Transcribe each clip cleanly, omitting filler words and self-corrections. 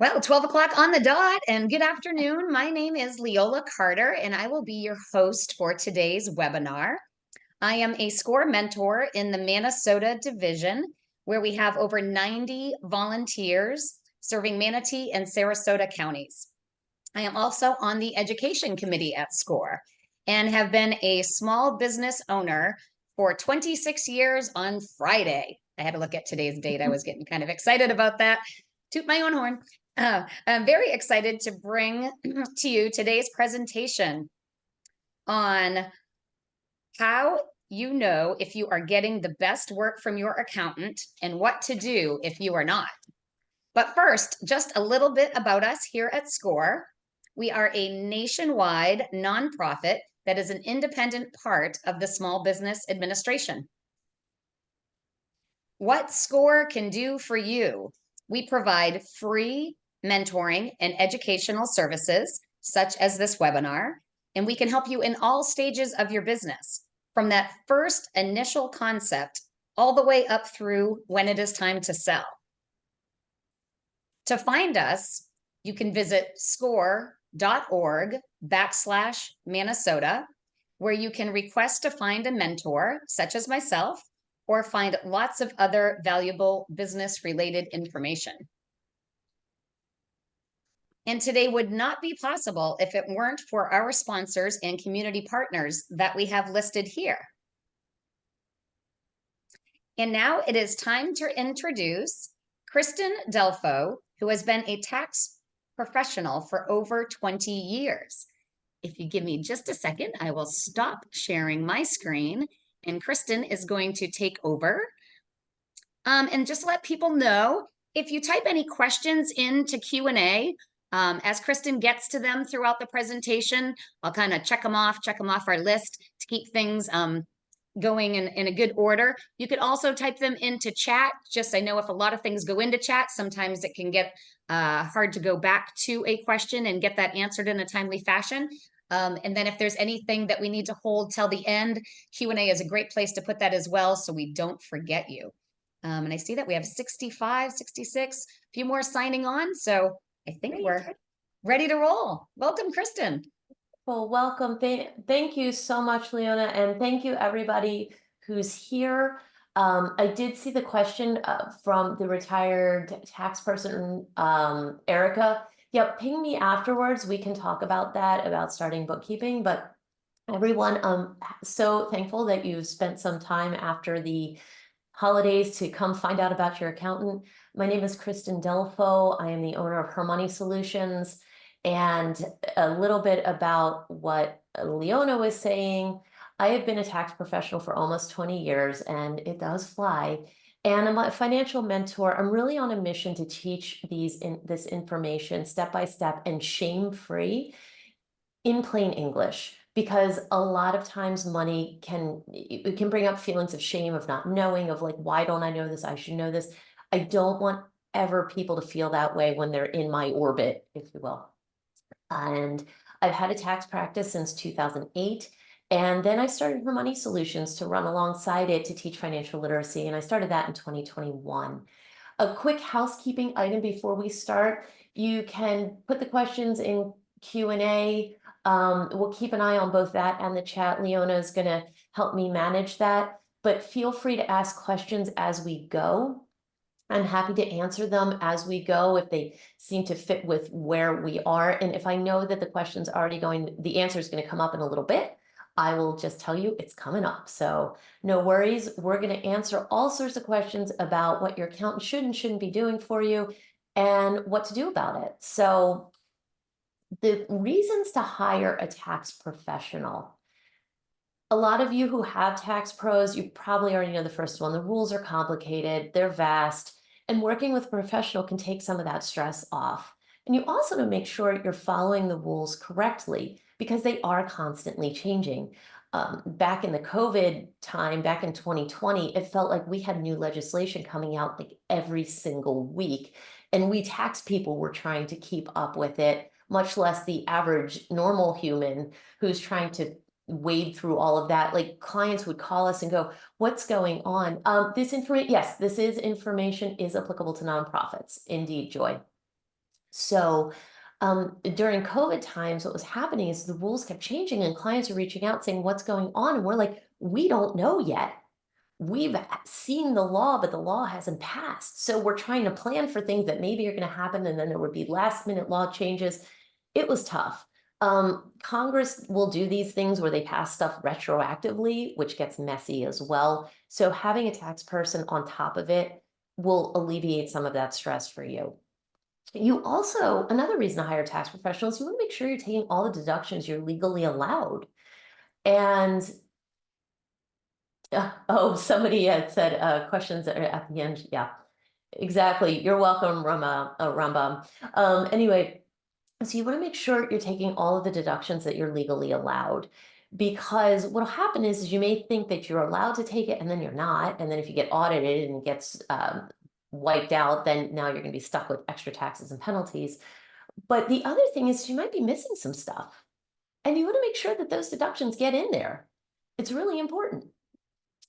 Well, 12 o'clock on the dot, and good afternoon. My name is Leola Carter, and I will be your host for today's webinar. I am a SCORE mentor in the Minnesota division, where we have over 90 volunteers serving Manatee and Sarasota counties. I am also on the education committee at SCORE and have been a small business owner for 26 years on Friday. I had to look at today's date. I was getting kind of excited about that. Toot my own horn. I'm very excited to bring to you today's presentation on how you know if you are getting the best work from your accountant and what to do if you are not. But first, just a little bit about us here at SCORE. We are a nationwide nonprofit that is an independent part of the Small Business Administration. What SCORE can do for you: we provide free mentoring and educational services, such as this webinar, and we can help you in all stages of your business, from that first initial concept all the way up through when it is time to sell. To find us, you can visit score.org/Minnesota, where you can request to find a mentor, such as myself, or find lots of other valuable business-related information. And today would not be possible if it weren't for our sponsors and community partners that we have listed here. And now it is time to introduce Kristen Delfo, who has been a tax professional for over 20 years. If you give me just a second, I will stop sharing my screen, and Kristen is going to take over. And just let people know, if you type any questions into Q&A, as Kristen gets to them throughout the presentation, I'll kind of check them off our list to keep things going in a good order. You could also type them into chat. Just, I know if a lot of things go into chat, sometimes it can get hard to go back to a question and get that answered in a timely fashion. And then if there's anything that we need to hold till the end, Q&A is a great place to put that as well, so we don't forget you. And I see that we have 65, 66, a few more signing on, so I think we're ready to roll. Welcome, Kristen. Well, welcome. Thank you so much, Leona, and thank you everybody who's here. I did see the question from the retired tax person, Erica. Yep, ping me afterwards. We can talk about that, about starting bookkeeping. But everyone, so thankful that you spent some time after the holidays to come find out about your accountant. My name is Kristen Delfo. I am the owner of Her Money Solutions. And a little bit about what Leona was saying. I have been a tax professional for almost 20 years, and it does fly. And I'm a financial mentor. I'm really on a mission to teach this information step by step and shame-free in plain English, because a lot of times money can bring up feelings of shame, of not knowing, of like, why don't I know this? I should know this. I don't want ever people to feel that way when they're in my orbit, if you will. And I've had a tax practice since 2008. And then I started Her Money Solutions to run alongside it to teach financial literacy. And I started that in 2021. A quick housekeeping item before we start: you can put the questions in Q&A. We'll keep an eye on both that and the chat. Leona is going to help me manage that. But feel free to ask questions as we go. I'm happy to answer them as we go if they seem to fit with where we are. And if I know that the question's the answer is going to come up in a little bit, I will just tell you it's coming up. So no worries. We're going to answer all sorts of questions about what your accountant should and shouldn't be doing for you and what to do about it. So the reasons to hire a tax professional. A lot of you who have tax pros, you probably already know the first one. The rules are complicated, they're vast, and working with a professional can take some of that stress off. And you also want to make sure you're following the rules correctly, because they are constantly changing. Back in the COVID time, back in 2020, it felt like we had new legislation coming out like every single week. And we tax people were trying to keep up with it, much less the average normal human who's trying to wade through all of that. Like, clients would call us and go, what's going on? This information, yes, this is information is applicable to nonprofits. Indeed, Joy. So during COVID times, what was happening is the rules kept changing and clients are reaching out saying, what's going on? And we're like, we don't know yet. We've seen the law, but the law hasn't passed. So we're trying to plan for things that maybe are going to happen, and then there would be last minute law changes. It was tough. Congress will do these things where they pass stuff retroactively, which gets messy as well. So having a tax person on top of it will alleviate some of that stress for you. You also, another reason to hire tax professionals, you want to make sure you're taking all the deductions you're legally allowed. And oh, somebody had said questions at the end. Yeah, exactly. You're welcome, Rambam. Anyway, so you want to make sure you're taking all of the deductions that you're legally allowed. Because what'll happen is you may think that you're allowed to take it and then you're not. And then if you get audited and it gets wiped out, then now you're going to be stuck with extra taxes and penalties. But the other thing is you might be missing some stuff. And you want to make sure that those deductions get in there. It's really important.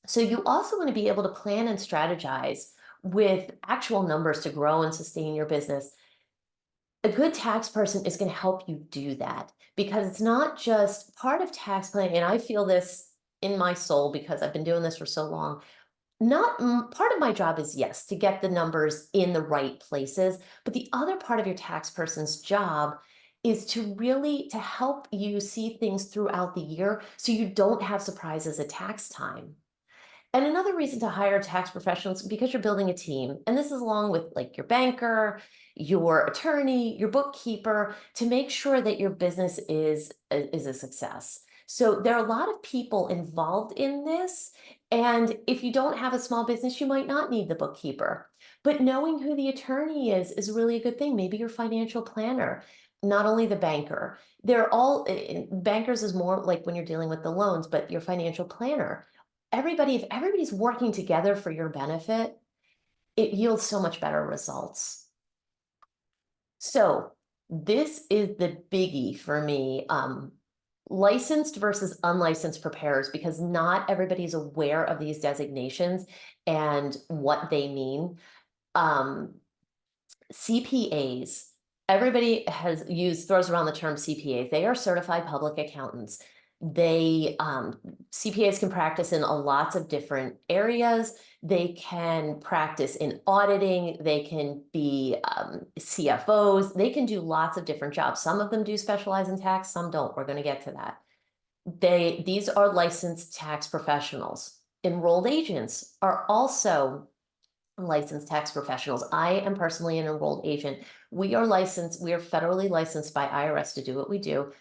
So you also want to be able to plan and strategize with actual numbers to grow and sustain your business. A good tax person is going to help you do that, because it's not just part of tax planning. And I feel this in my soul because I've been doing this for so long. Not part of my job is, yes, to get the numbers in the right places, but the other part of your tax person's job is to really to help you see things throughout the year so you don't have surprises at tax time. And another reason to hire tax professionals, because you're building a team, and this is along with like your banker, your attorney, your bookkeeper, to make sure that your business is a success. So there are a lot of people involved in this. And if you don't have a small business, you might not need the bookkeeper. But knowing who the attorney is really a good thing. Maybe your financial planner, not only the banker. They're all bankers is more like when you're dealing with the loans, but your financial planner, everybody, if everybody's working together for your benefit, it yields so much better results. So this is the biggie for me, licensed versus unlicensed preparers, because not everybody's aware of these designations and what they mean. CPAs, everybody throws around the term CPAs. They are certified public accountants. They CPAs can practice in lots of different areas. They can practice in auditing. They can be CFOs. They can do lots of different jobs. Some of them do specialize in tax, some don't. We're going to get to that. These are licensed tax professionals. Enrolled agents are also licensed tax professionals. I am personally an enrolled agent. We are licensed, we are federally licensed by IRS to do what we do.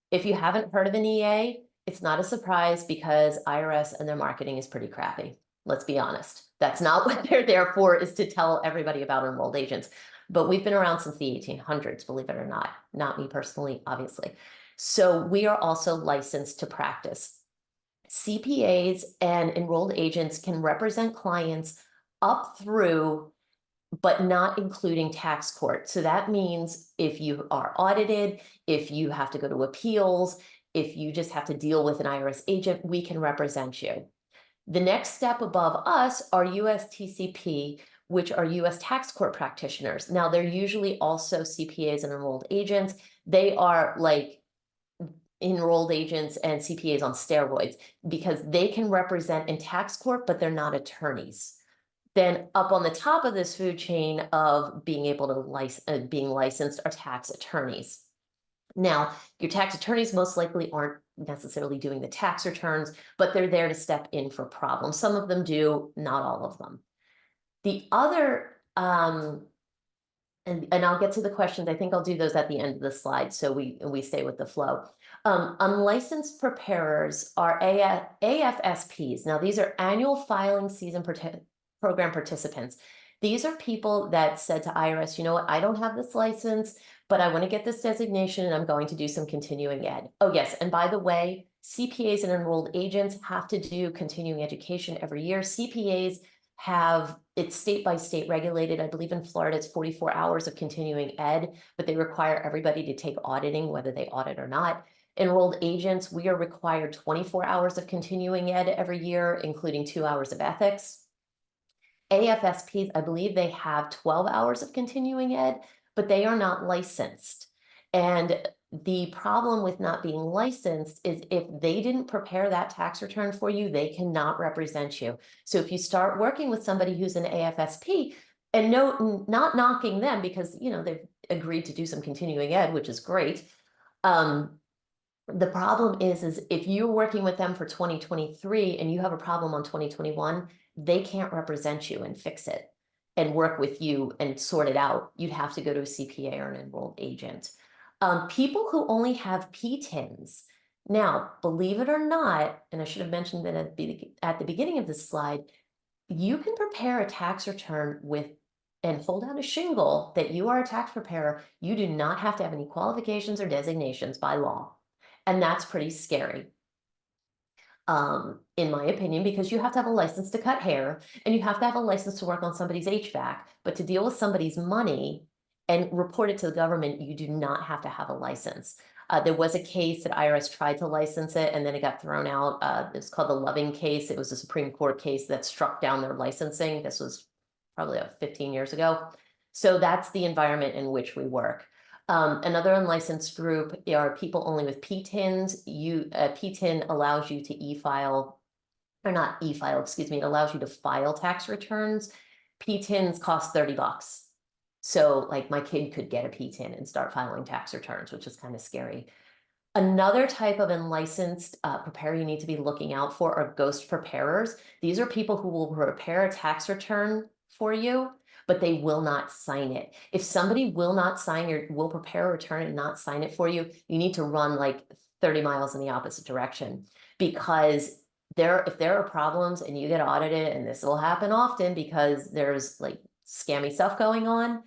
If you haven't heard of an EA, it's not a surprise, because IRS and their marketing is pretty crappy. Let's be honest. That's not what they're there for, is to tell everybody about enrolled agents. But we've been around since the 1800s, believe it or not. Not me personally, obviously. So we are also licensed to practice. CPAs and enrolled agents can represent clients up through, but not including tax court. So that means if you are audited, if you have to go to appeals, if you just have to deal with an IRS agent, we can represent you. The next step above us are USTCP, which are US tax court practitioners. Now, they're usually also CPAs and enrolled agents. They are like enrolled agents and CPAs on steroids, because they can represent in tax court, but they're not attorneys. Then up on the top of this food chain of being able to being licensed are tax attorneys. Now, your tax attorneys most likely aren't necessarily doing the tax returns, but they're there to step in for problems. Some of them do, not all of them. The other, and I'll get to the questions. I think I'll do those at the end of the slide, so we stay with the flow. Unlicensed preparers are AFSPs. Now, these are annual filing season program participants. These are people that said to IRS, you know what, I don't have this license, but I want to get this designation and I'm going to do some continuing ed. Oh yes, and by the way, CPAs and enrolled agents have to do continuing education every year. CPAs it's state by state regulated. I believe in Florida, it's 44 hours of continuing ed, but they require everybody to take auditing, whether they audit or not. Enrolled agents, we are required 24 hours of continuing ed every year, including 2 hours of ethics. AFSPs, I believe they have 12 hours of continuing ed, but they are not licensed. And the problem with not being licensed is if they didn't prepare that tax return for you, they cannot represent you. So if you start working with somebody who's an AFSP, and no, not knocking them because, you know, they've agreed to do some continuing ed, which is great. The problem is if you're working with them for 2023 and you have a problem on 2021, they can't represent you and fix it and work with you and sort it out. You'd have to go to a CPA or an enrolled agent. People who only have PTINs. Now, believe it or not, and I should have mentioned that at the beginning of this slide, you can prepare a tax return with and hold out a shingle that you are a tax preparer. You do not have to have any qualifications or designations by law. And that's pretty scary, in my opinion, because you have to have a license to cut hair and you have to have a license to work on somebody's HVAC, but to deal with somebody's money and report it to the government, you do not have to have a license. There was a case that IRS tried to license it and then it got thrown out. It was called the Loving case. It was a Supreme Court case that struck down their licensing. This was probably 15 years ago. So that's the environment in which we work. Another unlicensed group are people only with PTINs. PTIN allows you to e-file, or not e-file, excuse me, it allows you to file tax returns. PTINs cost $30. So like my kid could get a PTIN and start filing tax returns, which is kind of scary. Another type of unlicensed preparer you need to be looking out for are ghost preparers. These are people who will prepare a tax return for you, but they will not sign it. If somebody will not sign will prepare a return and not sign it for you, you need to run like 30 miles in the opposite direction, because if there are problems and you get audited, and this will happen often because there's like scammy stuff going on,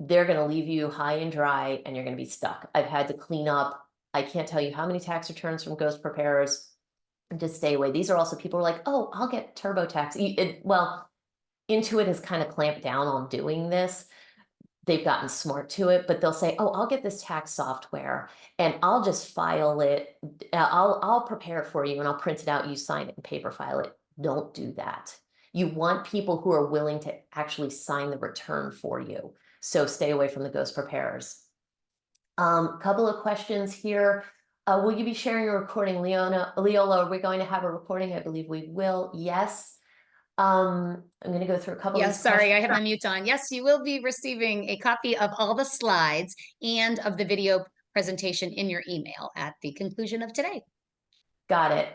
they're going to leave you high and dry and you're going to be stuck. I've had to clean up. I can't tell you how many tax returns from ghost preparers. Just stay away. These are also people who are like, oh, I'll get TurboTax. Well, Intuit has kind of clamped down on doing this. They've gotten smart to it, but they'll say, oh, I'll get this tax software and I'll just file it. I'll prepare it for you and I'll print it out. You sign it and paper file it. Don't do that. You want people who are willing to actually sign the return for you. So stay away from the ghost preparers. Couple of questions here. Will you be sharing a recording, Leola? Are we going to have a recording? I believe we will. Yes. I'm going to go through a couple of Yes, these sorry, I questions. had my mute on. Yes, you will be receiving a copy of all the slides and of the video presentation in your email at the conclusion of today. Got it.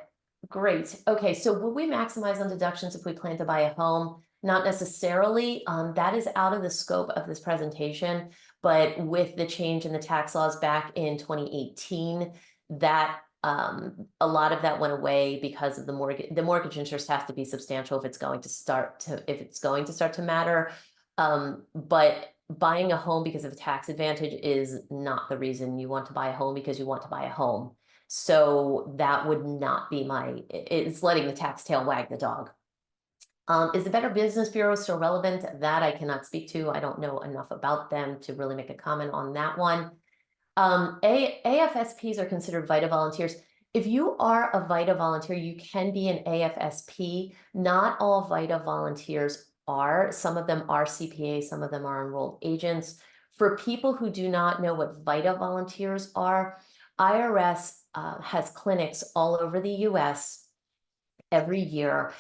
Great. Okay, so will we maximize on deductions if we plan to buy a home? Not necessarily. That is out of the scope of this presentation, but with the change in the tax laws back in 2018, that a lot of that went away because of the mortgage interest has to be substantial if it's going to start to matter. But buying a home because of a tax advantage is not the reason you want to buy a home, because you want to buy a home. So that would not be it's letting the tax tail wag the dog. Is the Better Business Bureau still relevant? That I cannot speak to. I don't know enough about them to really make a comment on that one. AFSPs are considered VITA volunteers. If you are a VITA volunteer, you can be an AFSP. Not all VITA volunteers are. Some of them are CPAs, some of them are enrolled agents. For people who do not know what VITA volunteers are, IRS has clinics all over the US every year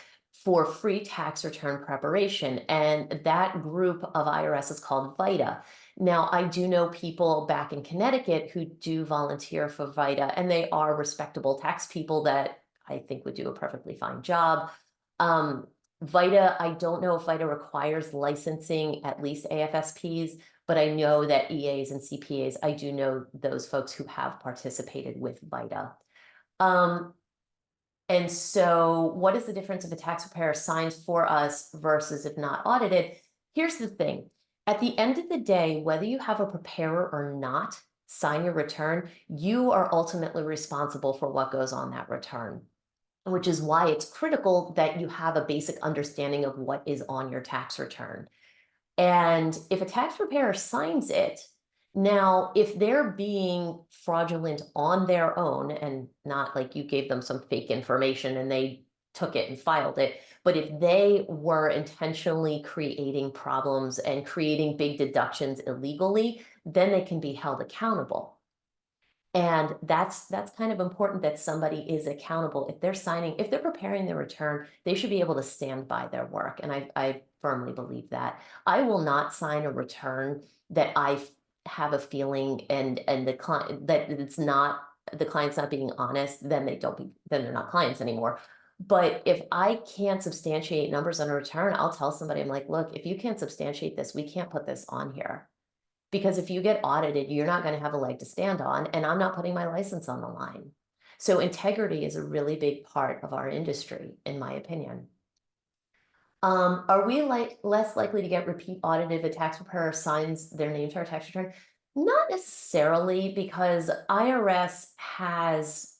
for free tax return preparation. And that group of IRS is called VITA. Now, I do know people back in Connecticut who do volunteer for VITA, and they are respectable tax people that I think would do a perfectly fine job. VITA, I don't know if VITA requires licensing, at least AFSPs, but I know that EAs and CPAs, I do know those folks who have participated with VITA. And so what is the difference if a tax preparer signs for us versus if not audited? Here's the thing. At the end of the day, whether you have a preparer or not sign your return, you are ultimately responsible for what goes on that return, which is why it's critical that you have a basic understanding of what is on your tax return. And if a tax preparer signs it, now, if they're being fraudulent on their own and not like you gave them some fake information and they took it and filed it, But if they were intentionally creating problems and creating big deductions illegally, then they can be held accountable. And that's kind of important that somebody is accountable. If they're signing, if they're preparing their return, they should be able to stand by their work. And I firmly believe that. I will not sign a return that have a feeling and the client that it's not the client's not being honest, then then they're not clients anymore. But if I can't substantiate numbers on a return, I'll tell somebody, I'm like, look, if you can't substantiate this, we can't put this on here. Because if you get audited, you're not going to have a leg to stand on, and I'm not putting my license on the line. So integrity is a really big part of our industry, in my opinion. Are we less likely to get repeat audited if a tax preparer signs their name to our tax return? Not necessarily, because IRS has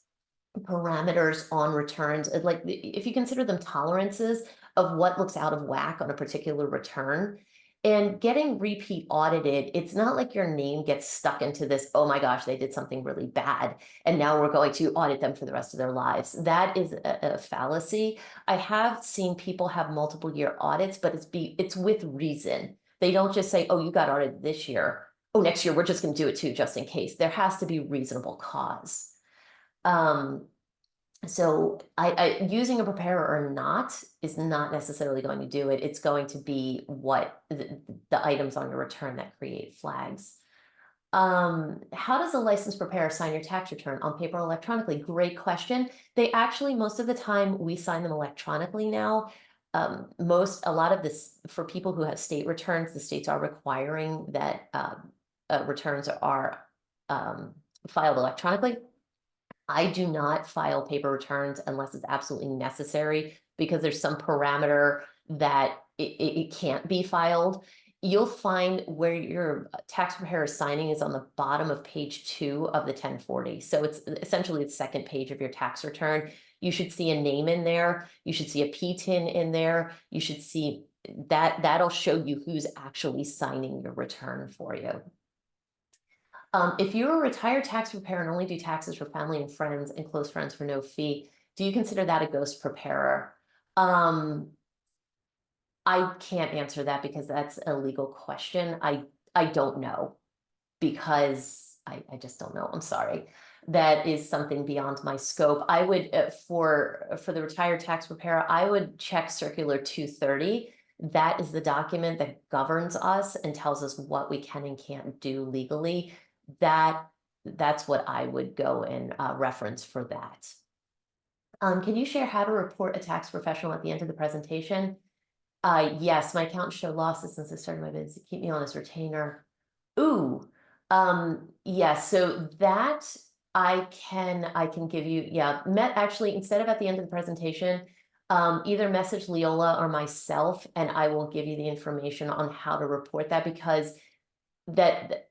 parameters on returns, like if you consider them tolerances of what looks out of whack on a particular return. And getting repeat audited, it's not like your name gets stuck into this, oh my gosh, they did something really bad, and now we're going to audit them for the rest of their lives. That is a fallacy. I have seen people have multiple year audits, but it's with reason. They don't just say, oh, you got audited this year. Oh, next year we're just going to do it too, just in case. There has to be reasonable cause. So using a preparer or not is not necessarily going to do it. It's going to be what the items on your return that create flags. How does a licensed preparer sign your tax return, on paper or electronically? Great question. They actually, most of the time, we sign them electronically now. A lot of this, for people who have state returns, the states are requiring that returns are filed electronically. I do not file paper returns unless it's absolutely necessary, because there's some parameter that it can't be filed. You'll find where your tax preparer is signing is on the bottom of page 2 of the 1040. So it's essentially the second page of your tax return. You should see a name in there. You should see a PTIN in there. You should see that'll show you who's actually signing your return for you. If you're a retired tax preparer and only do taxes for family and friends and close friends for no fee, do you consider that a ghost preparer? I can't answer that because that's a legal question. I don't know, because I just don't know. I'm sorry. That is something beyond my scope. I would, for the retired tax preparer, I would check Circular 230. That is the document that governs us and tells us what we can and can't do legally. That's what I would go and reference for that. Can you share how to report a tax professional at the end of the presentation? Yes, my accountant showed losses since I started my business to keep me on his retainer. Ooh, yes, so that I can give you, yeah, actually, instead of at the end of the presentation, either message Leola or myself, and I will give you the information on how to report that, because that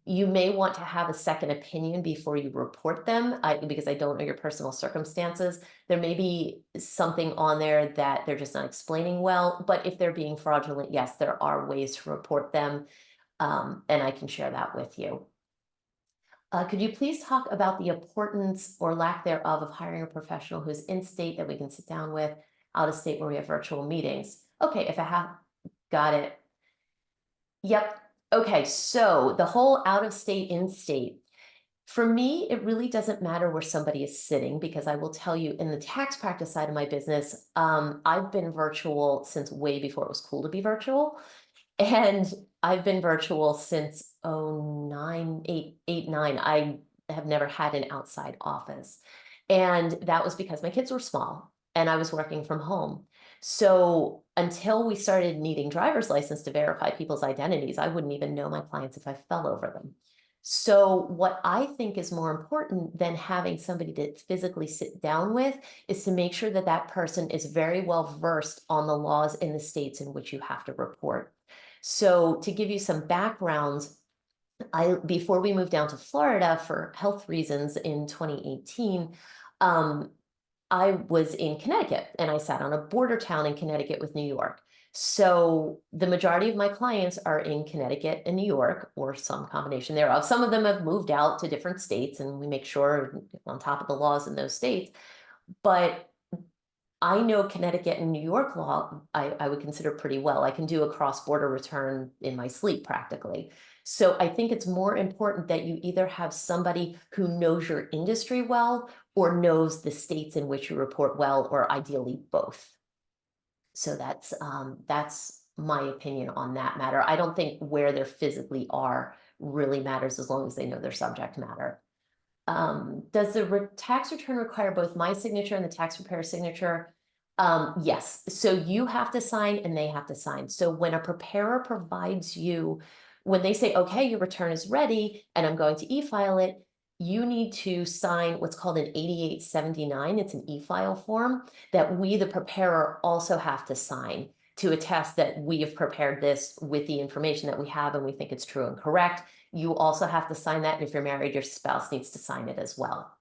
you may want to have a second opinion before you report them, because I don't know your personal circumstances. There may be something on there that they're just not explaining well, but if they're being fraudulent, yes, there are ways to report them, and I can share that with you. Could you please talk about the importance or lack thereof of hiring a professional who's in state that we can sit down with, out of state where we have virtual meetings? Okay, if I have, got it. Yep. Okay, so the whole out of state, in state. For me, it really doesn't matter where somebody is sitting, because I will tell you, in the tax practice side of my business, I've been virtual since way before it was cool to be virtual. And I've been virtual since 09, 9. I have never had an outside office. And that was because my kids were small and I was working from home. So until we started needing driver's license to verify people's identities, I wouldn't even know my clients if I fell over them. So what I think is more important than having somebody to physically sit down with is to make sure that that person is very well versed on the laws in the states in which you have to report. So to give you some backgrounds, before we moved down to Florida for health reasons in 2018, I was in Connecticut, and I sat on a border town in Connecticut with New York. So the majority of my clients are in Connecticut and New York, or some combination thereof. Some of them have moved out to different states, and we make sure we're on top of the laws in those states. But I know Connecticut and New York law, I would consider pretty well. I can do a cross-border return in my sleep practically. So I think it's more important that you either have somebody who knows your industry well or knows the states in which you report well, or ideally both. So that's my opinion on that matter. I don't think where they physically are really matters as long as they know their subject matter. Does the tax return require both my signature and the tax preparer signature? Yes, so you have to sign and they have to sign. So when a preparer provides you, when they say, okay, your return is ready and I'm going to e-file it, you need to sign what's called an 8879. It's an e-file form that we, the preparer, also have to sign to attest that we have prepared this with the information that we have and we think it's true and correct. You also have to sign that, and if you're married, your spouse needs to sign it as well.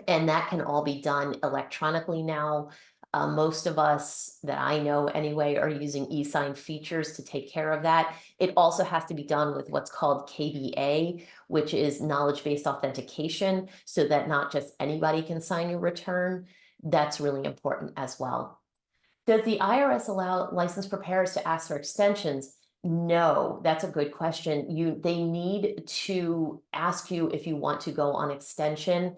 And that can all be done electronically now. Most of us that I know anyway are using e-sign features to take care of that. It also has to be done with what's called KBA, which is knowledge-based authentication, so that not just anybody can sign your return. That's really important as well. Does the IRS allow licensed preparers to ask for extensions? No, that's a good question. They need to ask you if you want to go on extension.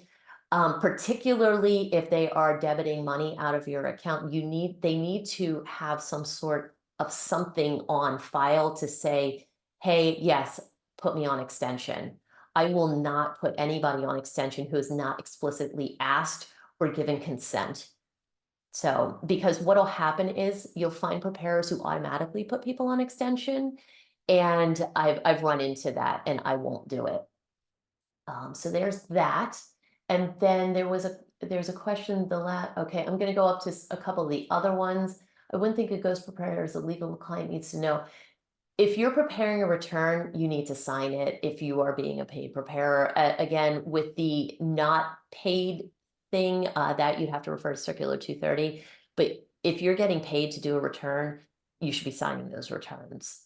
Particularly if they are debiting money out of your account, they need to have some sort of something on file to say, hey, yes, put me on extension. I will not put anybody on extension who is not explicitly asked or given consent. So, because what'll happen is you'll find preparers who automatically put people on extension. And I've run into that and I won't do it. So there's that. And then there's a question, okay, I'm gonna go up to a couple of the other ones. I wouldn't think a ghost preparer is a legal client needs to know. If you're preparing a return, you need to sign it if you are being a paid preparer. Again, with the not paid thing, that you have to refer to Circular 230. But if you're getting paid to do a return, you should be signing those returns.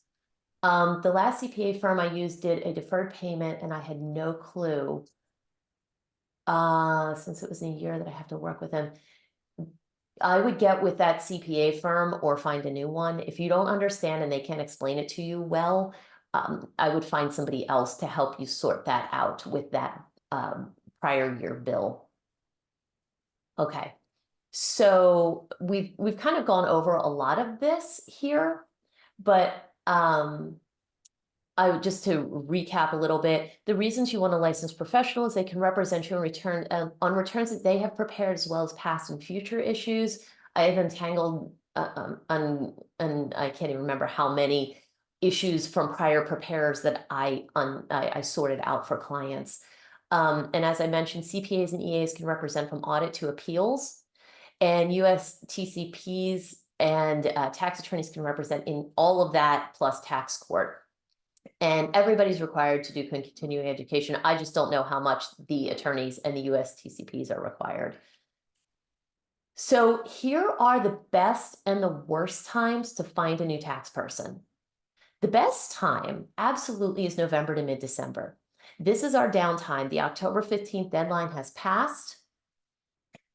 The last CPA firm I used did a deferred payment and I had no clue. Since it was a year that I have to work with them. I would get with that CPA firm or find a new one. If you don't understand and they can't explain it to you well, I would find somebody else to help you sort that out with that prior year bill. Okay, so we've kind of gone over a lot of this here, but I would just to recap a little bit, the reasons you want a licensed professional is they can represent you on returns that they have prepared, as well as past and future issues. I have untangled and I can't even remember how many issues from prior preparers that I sorted out for clients. And as I mentioned, CPAs and EAs can represent from audit to appeals, and US TCPs and tax attorneys can represent in all of that plus tax court. And everybody's required to do continuing education. I just don't know how much the attorneys and the US TCPs are required. So here are the best and the worst times to find a new tax person. The best time absolutely is November to mid-December. This is our downtime. The October 15th deadline has passed.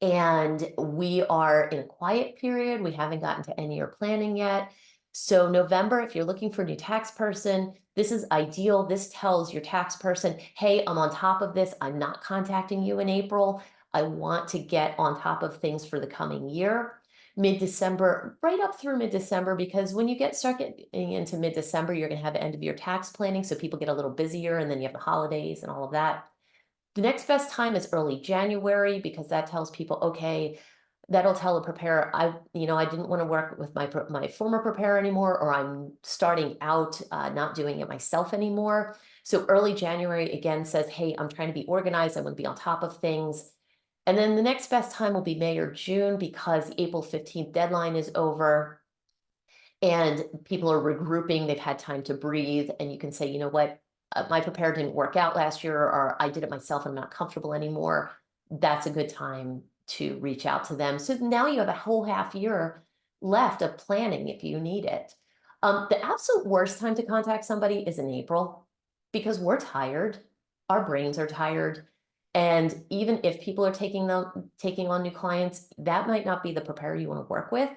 And we are in a quiet period. We haven't gotten to end year planning yet. So November, if you're looking for a new tax person, this is ideal. This tells your tax person, hey, I'm on top of this. I'm not contacting you in April. I want to get on top of things for the coming year. Mid-December, right up through mid-December, because when you start getting into mid-December, you're going to have end of year tax planning. So people get a little busier, and then you have the holidays and all of that. The next best time is early January, because that tells people, okay, that'll tell a preparer, I didn't want to work with my former preparer anymore, or I'm starting out not doing it myself anymore. So early January again says, hey, I'm trying to be organized. I want to be on top of things. And then the next best time will be May or June, because the April 15th deadline is over and people are regrouping. They've had time to breathe, and you can say, you know what, my preparer didn't work out last year, or I did it myself, I'm not comfortable anymore. That's a good time to reach out to them. So now you have a whole half year left of planning if you need it. The absolute worst time to contact somebody is in April, because we're tired. Our brains are tired. And even if people are taking on new clients, that might not be the preparer you want to work with.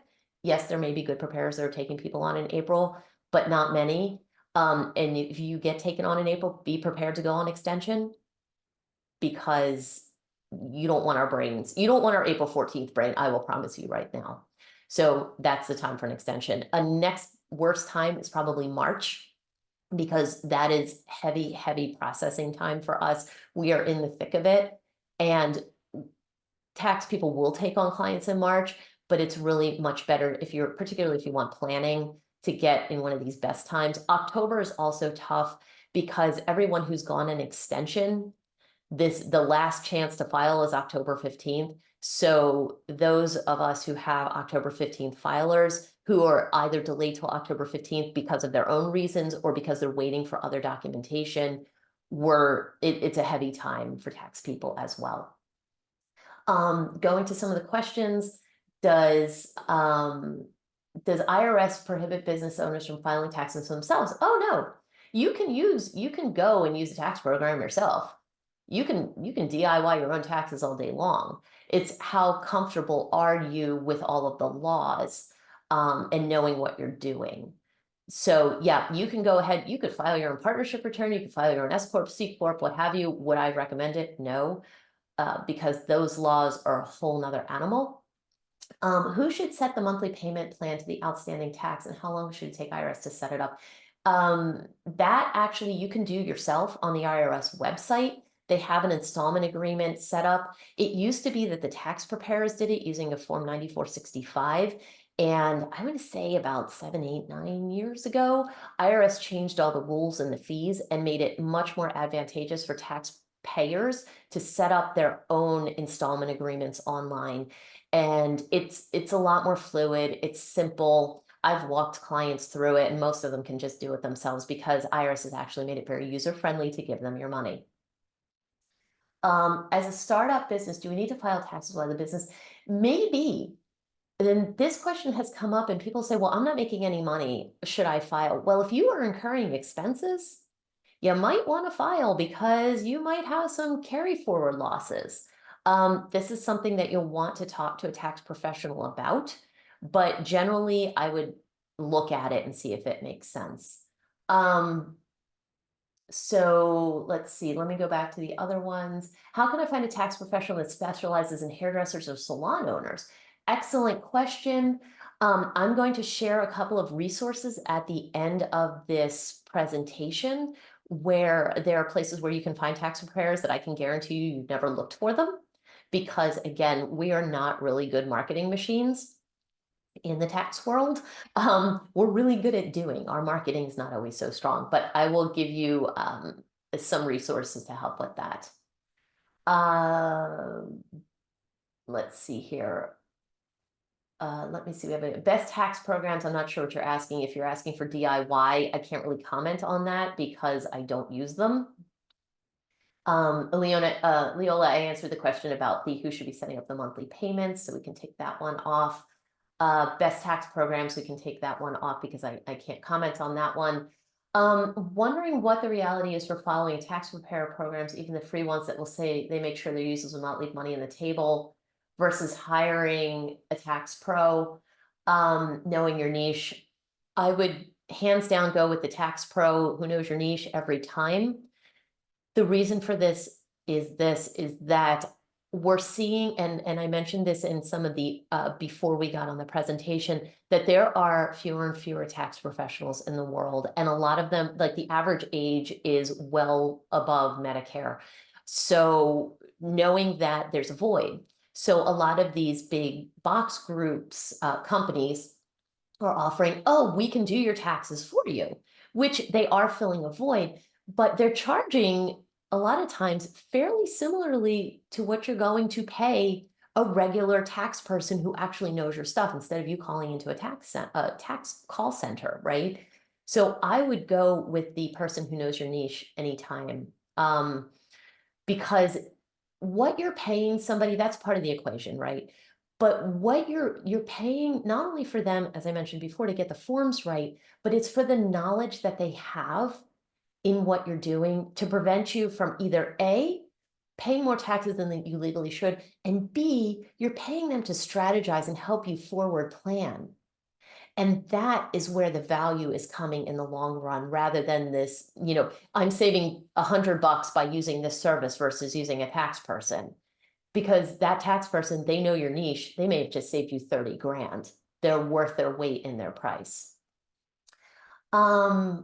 Yes, there may be good preparers that are taking people on in April, but not many. And if you get taken on in April, be prepared to go on extension, because you don't want our brains, you don't want our April 14th brain, I will promise you right now. So that's the time for an extension. A next worst time is probably March, because that is heavy, heavy processing time for us. We are in the thick of it. And tax people will take on clients in March, but it's really much better if you're, particularly if you want planning, to get in one of these best times. October is also tough because everyone who's gone an extension, the last chance to file is October 15th. So those of us who have October 15th filers who are either delayed till October 15th because of their own reasons or because they're waiting for other documentation, it's a heavy time for tax people as well. Going to some of the questions, does IRS prohibit business owners from filing taxes themselves? Oh, no, you can go and use a tax program yourself. You can DIY your own taxes all day long. It's how comfortable are you with all of the laws, and knowing what you're doing. So yeah, you can go ahead, you could file your own partnership return, you could file your own S Corp, C Corp, what have you. Would I recommend it? No, because those laws are a whole nother animal. Who should set the monthly payment plan to the outstanding tax, and how long should it take IRS to set it up? That actually you can do yourself on the IRS website. They have an installment agreement set up. It used to be that the tax preparers did it using a Form 9465. And I would say about 7, 8, 9 years ago, IRS changed all the rules and the fees and made it much more advantageous for taxpayers to set up their own installment agreements online. And it's a lot more fluid, it's simple. I've walked clients through it and most of them can just do it themselves because IRS has actually made it very user-friendly to give them your money. As a startup business, do we need to file taxes while the business? Maybe. Then this question has come up and people say, well, I'm not making any money. Should I file? Well, if you are incurring expenses, you might want to file because you might have some carry forward losses. This is something that you'll want to talk to a tax professional about, but generally I would look at it and see if it makes sense. So let's see, let me go back to the other ones. How can I find a tax professional that specializes in hairdressers or salon owners? Excellent question. I'm going to share a couple of resources at the end of this presentation where there are places where you can find tax preparers that I can guarantee you've never looked for them. Because again, we are not really good marketing machines in the tax world. We're really good at doing. Our marketing is not always so strong, but I will give you some resources to help with that. Let's see here. Let me see, we have a best tax programs. I'm not sure what you're asking. If you're asking for DIY, I can't really comment on that because I don't use them. Leola, I answered the question about who should be setting up the monthly payments, so we can take that one off. Best tax programs, we can take that one off because I can't comment on that one. Wondering what the reality is for following tax preparer programs, even the free ones that will say they make sure their users will not leave money on the table versus hiring a tax pro. Knowing your niche, I would hands down go with the tax pro who knows your niche every time. The reason for this is that we're seeing, and I mentioned this in some of the, before we got on the presentation, that there are fewer and fewer tax professionals in the world. And a lot of them, like the average age is well above Medicare. So knowing that there's a void. So a lot of these big box groups, companies are offering, oh, we can do your taxes for you, which they are filling a void, but they're charging a lot of times fairly similarly to what you're going to pay a regular tax person who actually knows your stuff instead of you calling into a tax call center, right? So I would go with the person who knows your niche anytime, because what you're paying somebody, that's part of the equation, right? But what you're paying not only for them, as I mentioned before, to get the forms right, but it's for the knowledge that they have in what you're doing to prevent you from either A, paying more taxes than you legally should, and B, you're paying them to strategize and help you forward plan. And that is where the value is coming in the long run, rather than this, I'm saving $100 by using this service versus using a tax person. Because that tax person, they know your niche, they may have just saved you 30 grand. They're worth their weight in their price. I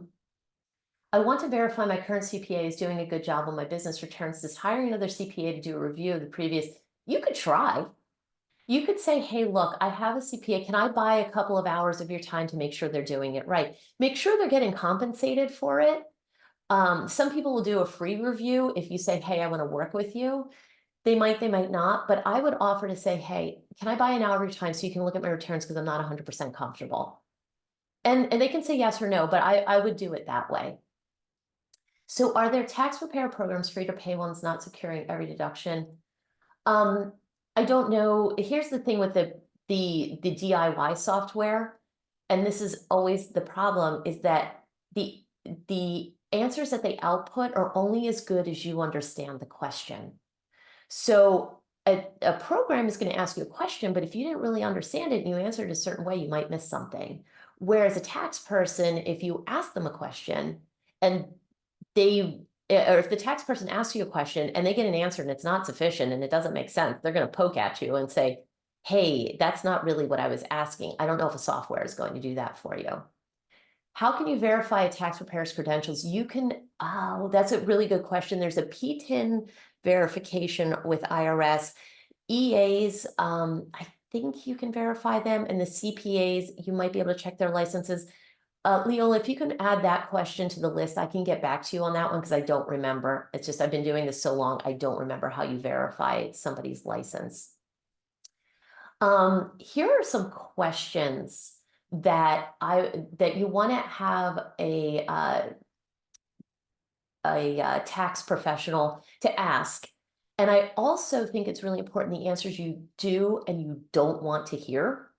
want to verify my current CPA is doing a good job on my business returns. Does hiring another CPA to do a review of the previous? You could try. You could say, hey, look, I have a CPA. Can I buy a couple of hours of your time to make sure they're doing it right? Make sure they're getting compensated for it. Some people will do a free review if you say, hey, I want to work with you. They might not, but I would offer to say, hey, can I buy an hour of your time so you can look at my returns because I'm not 100% comfortable? And they can say yes or no, but I would do it that way. So are there tax preparer programs for you to pay ones not securing every deduction? I don't know. Here's the thing with the DIY software, and this is always the problem, is that the answers that they output are only as good as you understand the question. So a program is going to ask you a question, but if you didn't really understand it and you answered a certain way, you might miss something. Whereas a tax person, if you ask them a question and or if the tax person asks you a question and they get an answer and it's not sufficient and it doesn't make sense, they're going to poke at you and say, hey, that's not really what I was asking. I don't know if a software is going to do that for you. How can you verify a tax preparer's credentials? You can, oh, that's a really good question. There's a PTIN verification with IRS. EAs, I think you can verify them, and the CPAs, you might be able to check their licenses. Leola, if you can add that question to the list, I can get back to you on that one because I don't remember. It's just I've been doing this so long, I don't remember how you verify somebody's license. Here are some questions that you want to have a tax professional to ask. And I also think it's really important the answers you do and you don't want to hear.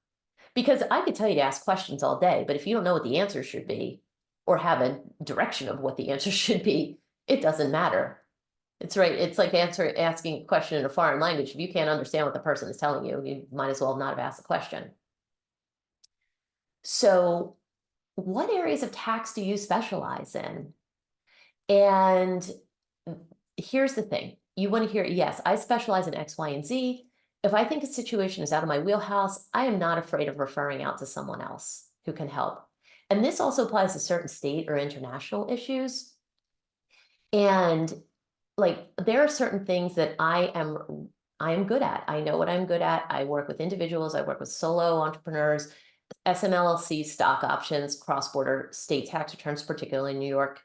Because I could tell you to ask questions all day, but if you don't know what the answer should be, or have a direction of what the answer should be, it doesn't matter. It's right. It's like asking a question in a foreign language. If you can't understand what the person is telling you, you might as well not have asked the question. So what areas of tax do you specialize in? And here's the thing. You want to hear, yes, I specialize in X, Y, and Z. If I think a situation is out of my wheelhouse, I am not afraid of referring out to someone else who can help. And this also applies to certain state or international issues. And like, there are certain things that I am good at. I know what I'm good at. I work with individuals. I work with solo entrepreneurs, SMLLC, stock options, cross-border state tax returns, particularly in New York,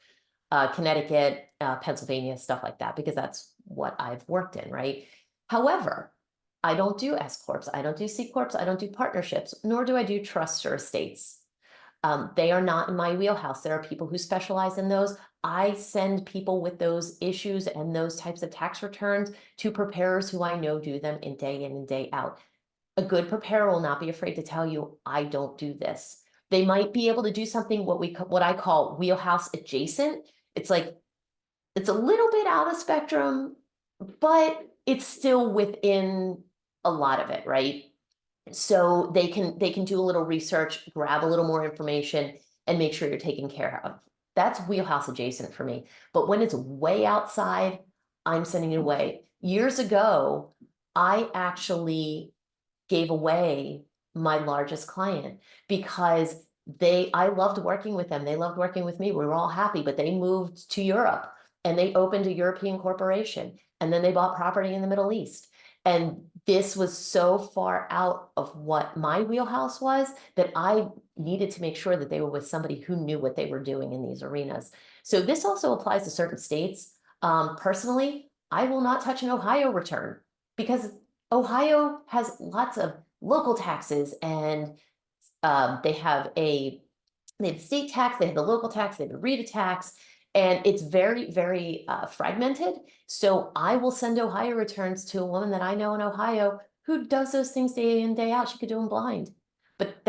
Connecticut, Pennsylvania, stuff like that, because that's what I've worked in, right? However, I don't do S corps, I don't do C corps, I don't do partnerships, nor do I do trusts or estates. They are not in my wheelhouse. There are people who specialize in those. I send people with those issues and those types of tax returns to preparers who I know do them in and day out. A good preparer will not be afraid to tell you, I don't do this. They might be able to do something what I call wheelhouse adjacent. It's like, it's a little bit out of spectrum, but it's still within a lot of it, right? So they can do a little research, grab a little more information, and make sure you're taken care of. That's wheelhouse adjacent for me. But when it's way outside, I'm sending it away. Years ago, I actually gave away my largest client because I loved working with them. They loved working with me. We were all happy, but they moved to Europe and they opened a European corporation, and then they bought property in the Middle East. And this was so far out of what my wheelhouse was that I needed to make sure that they were with somebody who knew what they were doing in these arenas. So this also applies to certain states. Personally, I will not touch an Ohio return because Ohio has lots of local taxes, and they have state tax, they have the local tax, they have the RETA tax, and it's very, very fragmented. So I will send Ohio returns to a woman that I know in Ohio who does those things day in, day out. She could do them blind. But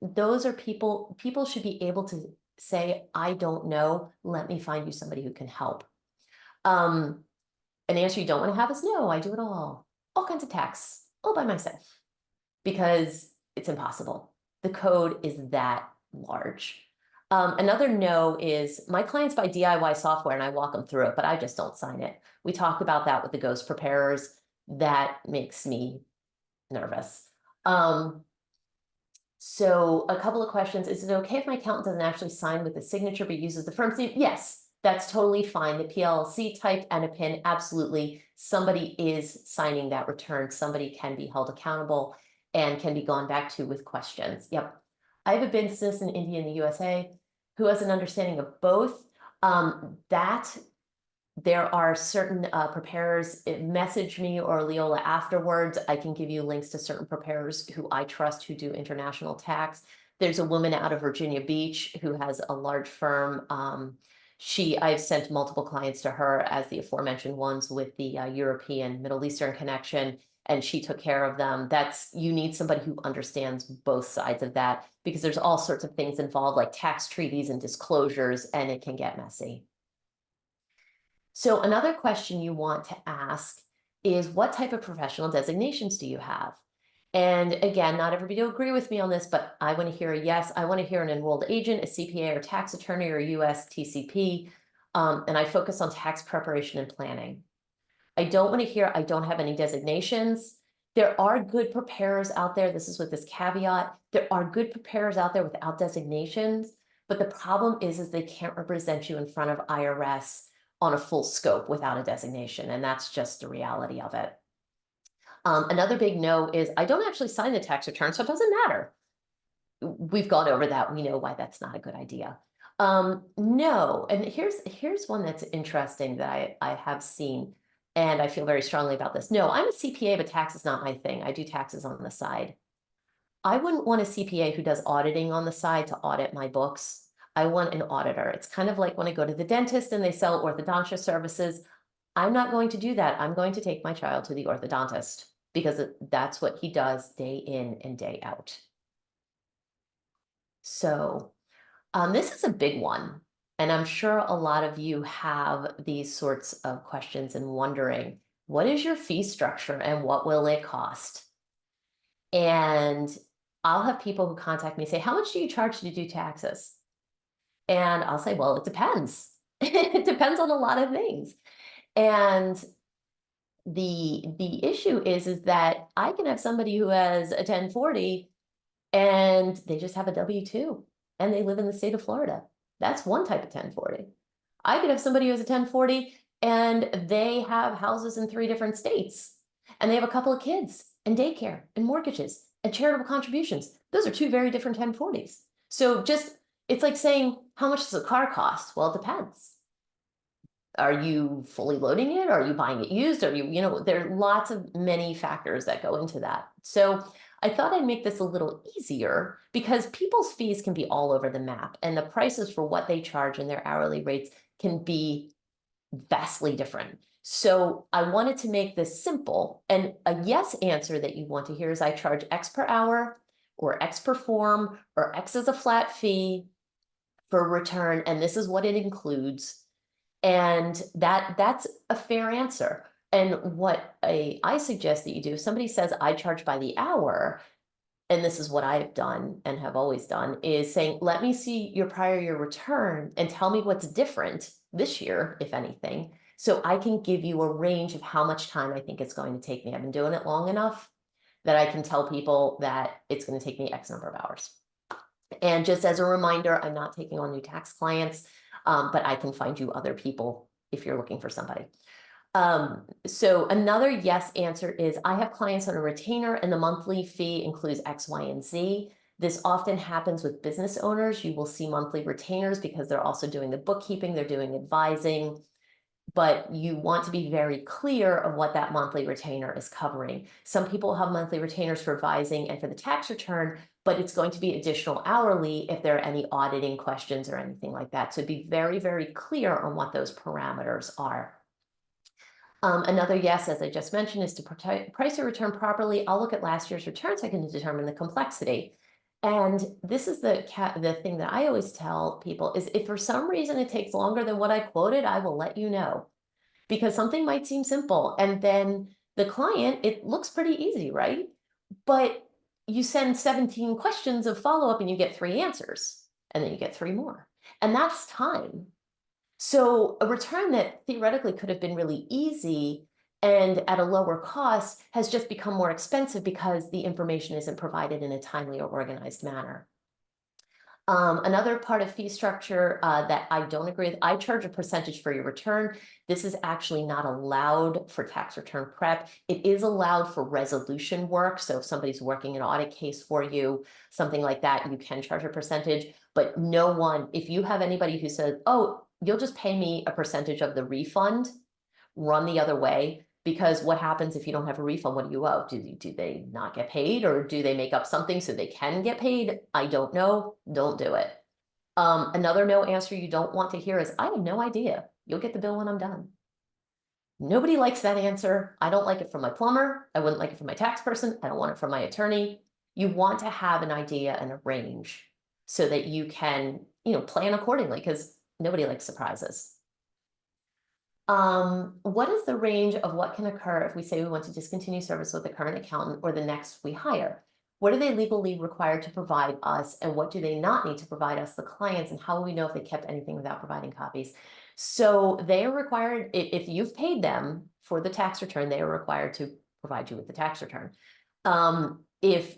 those are people should be able to say, I don't know, let me find you somebody who can help. An answer you don't want to have is no, I do it all kinds of tax, all by myself, because it's impossible. The code is that large. Another no is my clients buy DIY software and I walk them through it, but I just don't sign it. We talked about that with the ghost preparers. That makes me nervous. So a couple of questions. Is it okay if my accountant doesn't actually sign with the signature but uses the firm's name? Yes, that's totally fine. The PLC type and a PIN, absolutely. Somebody is signing that return. Somebody can be held accountable and can be gone back to with questions. Yep. I have a business in India and the USA who has an understanding of both. That there are certain preparers, message me or Leola afterwards. I can give you links to certain preparers who I trust who do international tax. There's a woman out of Virginia Beach who has a large firm. I've sent multiple clients to her as the aforementioned ones with the European Middle Eastern connection, and she took care of them. You need somebody who understands both sides of that, because there's all sorts of things involved like tax treaties and disclosures, and it can get messy. So another question you want to ask is, what type of professional designations do you have? And again, not everybody will agree with me on this, but I want to hear a yes. I want to hear an enrolled agent, a CPA or tax attorney or US TCP. And I focus on tax preparation and planning. I don't want to hear I don't have any designations. There are good preparers out there. This is with this caveat. There are good preparers out there without designations, but the problem is they can't represent you in front of IRS on a full scope without a designation, and that's just the reality of it. Another big no is I don't actually sign the tax return, so it doesn't matter. We've gone over that. We know why that's not a good idea. No, and here's one that's interesting that I have seen, and I feel very strongly about this. No, I'm a CPA, but tax is not my thing. I do taxes on the side. I wouldn't want a CPA who does auditing on the side to audit my books. I want an auditor. It's kind of like when I go to the dentist and they sell orthodontia services. I'm not going to do that. I'm going to take my child to the orthodontist because that's what he does day in and day out. So this is a big one. And I'm sure a lot of you have these sorts of questions and wondering, what is your fee structure and what will it cost? And I'll have people who contact me say, how much do you charge to do taxes? And I'll say, well, it depends. It depends on a lot of things. And the issue is that I can have somebody who has a 1040 and they just have a W-2 and they live in the state of Florida. That's one type of 1040. I could have somebody who has a 1040 and they have houses in 3 different states and they have a couple of kids and daycare and mortgages and charitable contributions. Those are 2 very different 1040s. So it's like saying, how much does a car cost? Well, it depends. Are you fully loading it? Are you buying it used? Are there are lots of many factors that go into that. So I thought I'd make this a little easier because people's fees can be all over the map and the prices for what they charge and their hourly rates can be vastly different. So I wanted to make this simple, and a yes answer that you want to hear is I charge X per hour or X per form or X is a flat fee for return, and this is what it includes. And that's a fair answer. And what I suggest that you do, if somebody says I charge by the hour, and this is what I've done and have always done, is saying, let me see your prior year return and tell me what's different this year, if anything, so I can give you a range of how much time I think it's going to take me. I've been doing it long enough that I can tell people that it's going to take me X number of hours. And just as a reminder, I'm not taking on new tax clients, but I can find you other people if you're looking for somebody. So another yes answer is I have clients on a retainer and the monthly fee includes X, Y, and Z. This often happens with business owners. You will see monthly retainers because they're also doing the bookkeeping, they're doing advising, but you want to be very clear of what that monthly retainer is covering. Some people have monthly retainers for advising and for the tax return, but it's going to be additional hourly if there are any auditing questions or anything like that. So be very, very clear on what those parameters are. Another yes, as I just mentioned, is to price a return properly. I'll look at last year's returns. I can determine the complexity. And this is the thing that I always tell people is if for some reason it takes longer than what I quoted, I will let you know. because something might seem simple, and then the client, it looks pretty easy, right? But you send 17 questions of follow-up and you get 3 answers, and then you get 3 more. And that's time. So a return that theoretically could have been really easy and at a lower cost has just become more expensive because the information isn't provided in a timely or organized manner. Another part of fee structure that I don't agree with, I charge a percentage for your return. This is actually not allowed for tax return prep. It is allowed for resolution work. So if somebody's working an audit case for you, something like that, you can charge a percentage. But no one, if you have anybody who says, oh, you'll just pay me a percentage of the refund, run the other way. Because what happens if you don't have a refund? What do you owe? Do they not get paid, or do they make up something so they can get paid? I don't know. Don't do it. Another no answer you don't want to hear is, I have no idea. You'll get the bill when I'm done. Nobody likes that answer. I don't like it from my plumber. I wouldn't like it from my tax person. I don't want it from my attorney. You want to have an idea and a range so that you can, plan accordingly, because nobody likes surprises. What is the range of what can occur if we say we want to discontinue service with the current accountant or the next we hire? What are they legally required to provide us, and what do they not need to provide us, the clients, and how will we know if they kept anything without providing copies? So they are required, if you've paid them for the tax return, they are required to provide you with the tax return. If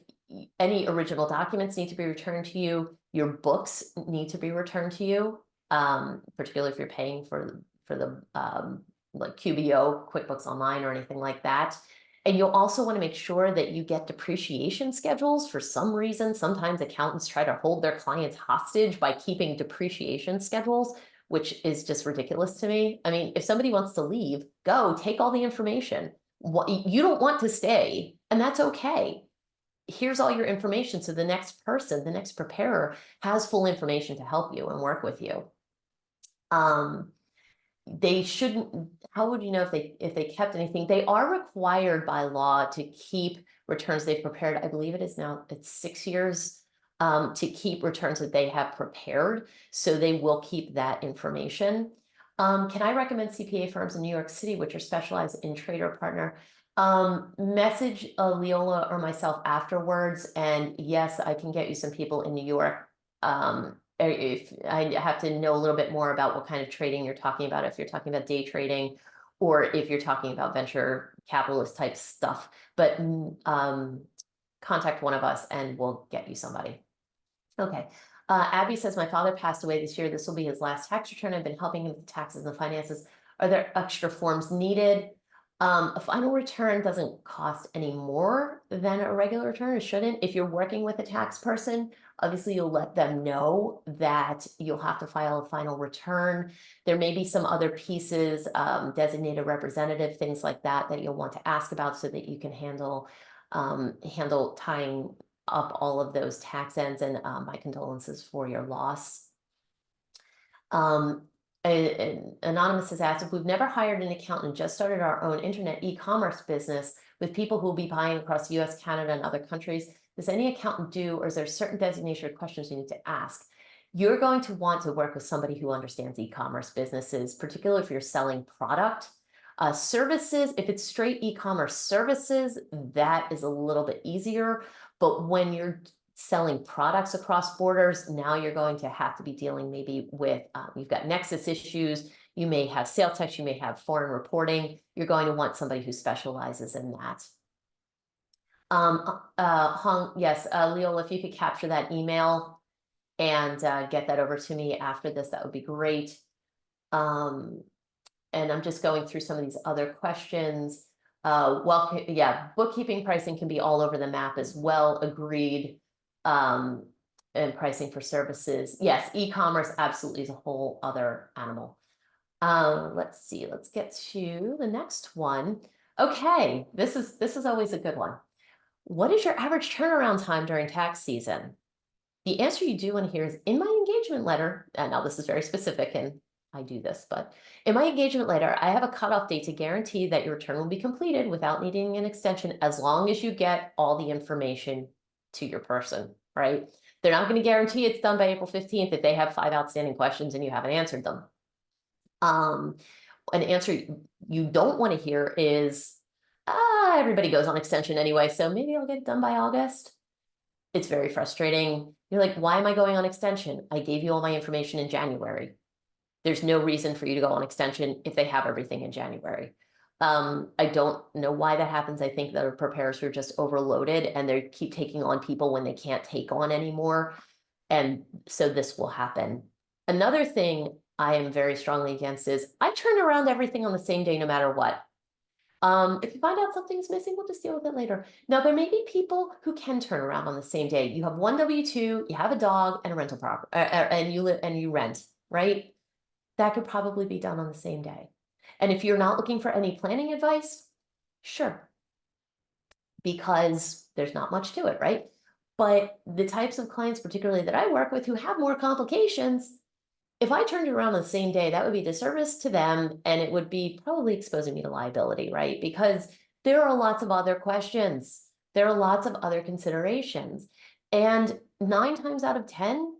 any original documents need to be returned to you, your books need to be returned to you, particularly if you're paying for the like QBO, QuickBooks Online, or anything like that. And you'll also want to make sure that you get depreciation schedules. For some reason, sometimes accountants try to hold their clients hostage by keeping depreciation schedules, which is just ridiculous to me. I mean, if somebody wants to leave, go take all the information. You don't want to stay, and that's okay. Here's all your information, so the next person, the next preparer, has full information to help you and work with you. They shouldn't, how would you know if they kept anything? They are required by law to keep returns they've prepared. I believe it's 6 years to keep returns that they have prepared. So they will keep that information. Can I recommend CPA firms in New York City, which are specialized in trade or partner? Message Leola or myself afterwards. And yes, I can get you some people in New York. If I have to know a little bit more about what kind of trading you're talking about, if you're talking about day trading, or if you're talking about venture capitalist type stuff, but contact one of us and we'll get you somebody. Okay. Abby says, my father passed away this year. This will be his last tax return. I've been helping him with taxes and finances. Are there extra forms needed? A final return doesn't cost any more than a regular return. It shouldn't. If you're working with a tax person, obviously you'll let them know that you'll have to file a final return. There may be some other pieces, designated representative, things like that you'll want to ask about so that you can handle tying up all of those tax ends, and my condolences for your loss. Anonymous has asked, if we've never hired an accountant, just started our own internet e-commerce business with people who will be buying across the US, Canada, and other countries, does any accountant do, or is there certain designation or questions you need to ask? You're going to want to work with somebody who understands e-commerce businesses, particularly if you're selling product. Services, if it's straight e-commerce services, that is a little bit easier. But when you're selling products across borders, now you're going to have to be dealing maybe with, you've got nexus issues, you may have sales tax, you may have foreign reporting. You're going to want somebody who specializes in that. Yes, Leola, if you could capture that email and get that over to me after this, that would be great. And I'm just going through some of these other questions. Well, yeah, bookkeeping pricing can be all over the map as well. Agreed. And pricing for services. Yes, e-commerce absolutely is a whole other animal. Let's see, let's get to the next one. Okay, this is always a good one. What is your average turnaround time during tax season? The answer you do want to hear is, in my engagement letter, and now this is very specific and I do this, but in my engagement letter, I have a cutoff date to guarantee that your return will be completed without needing an extension, as long as you get all the information to your person, right? They're not going to guarantee it's done by April 15th if they have 5 outstanding questions and you haven't answered them. an answer you don't want to hear is, everybody goes on extension anyway, so maybe I'll get it done by August. It's very frustrating. You're like, why am I going on extension? I gave you all my information in January. There's no reason for you to go on extension if they have everything in January. I don't know why that happens. I think the preparers are just overloaded and they keep taking on people when they can't take on anymore. And so this will happen. Another thing I am very strongly against is I turn around everything on the same day, no matter what. If you find out something's missing, we'll just deal with it later. Now, there may be people who can turn around on the same day. You have one W-2, you have a dog and a rental property, and you live and you rent, right? That could probably be done on the same day. And if you're not looking for any planning advice, sure. Because there's not much to it, right? But the types of clients, particularly that I work with, who have more complications, if I turned it around on the same day, that would be disservice to them, and it would be probably exposing me to liability, right? Because there are lots of other questions. There are lots of other considerations. And 9 times out of 10,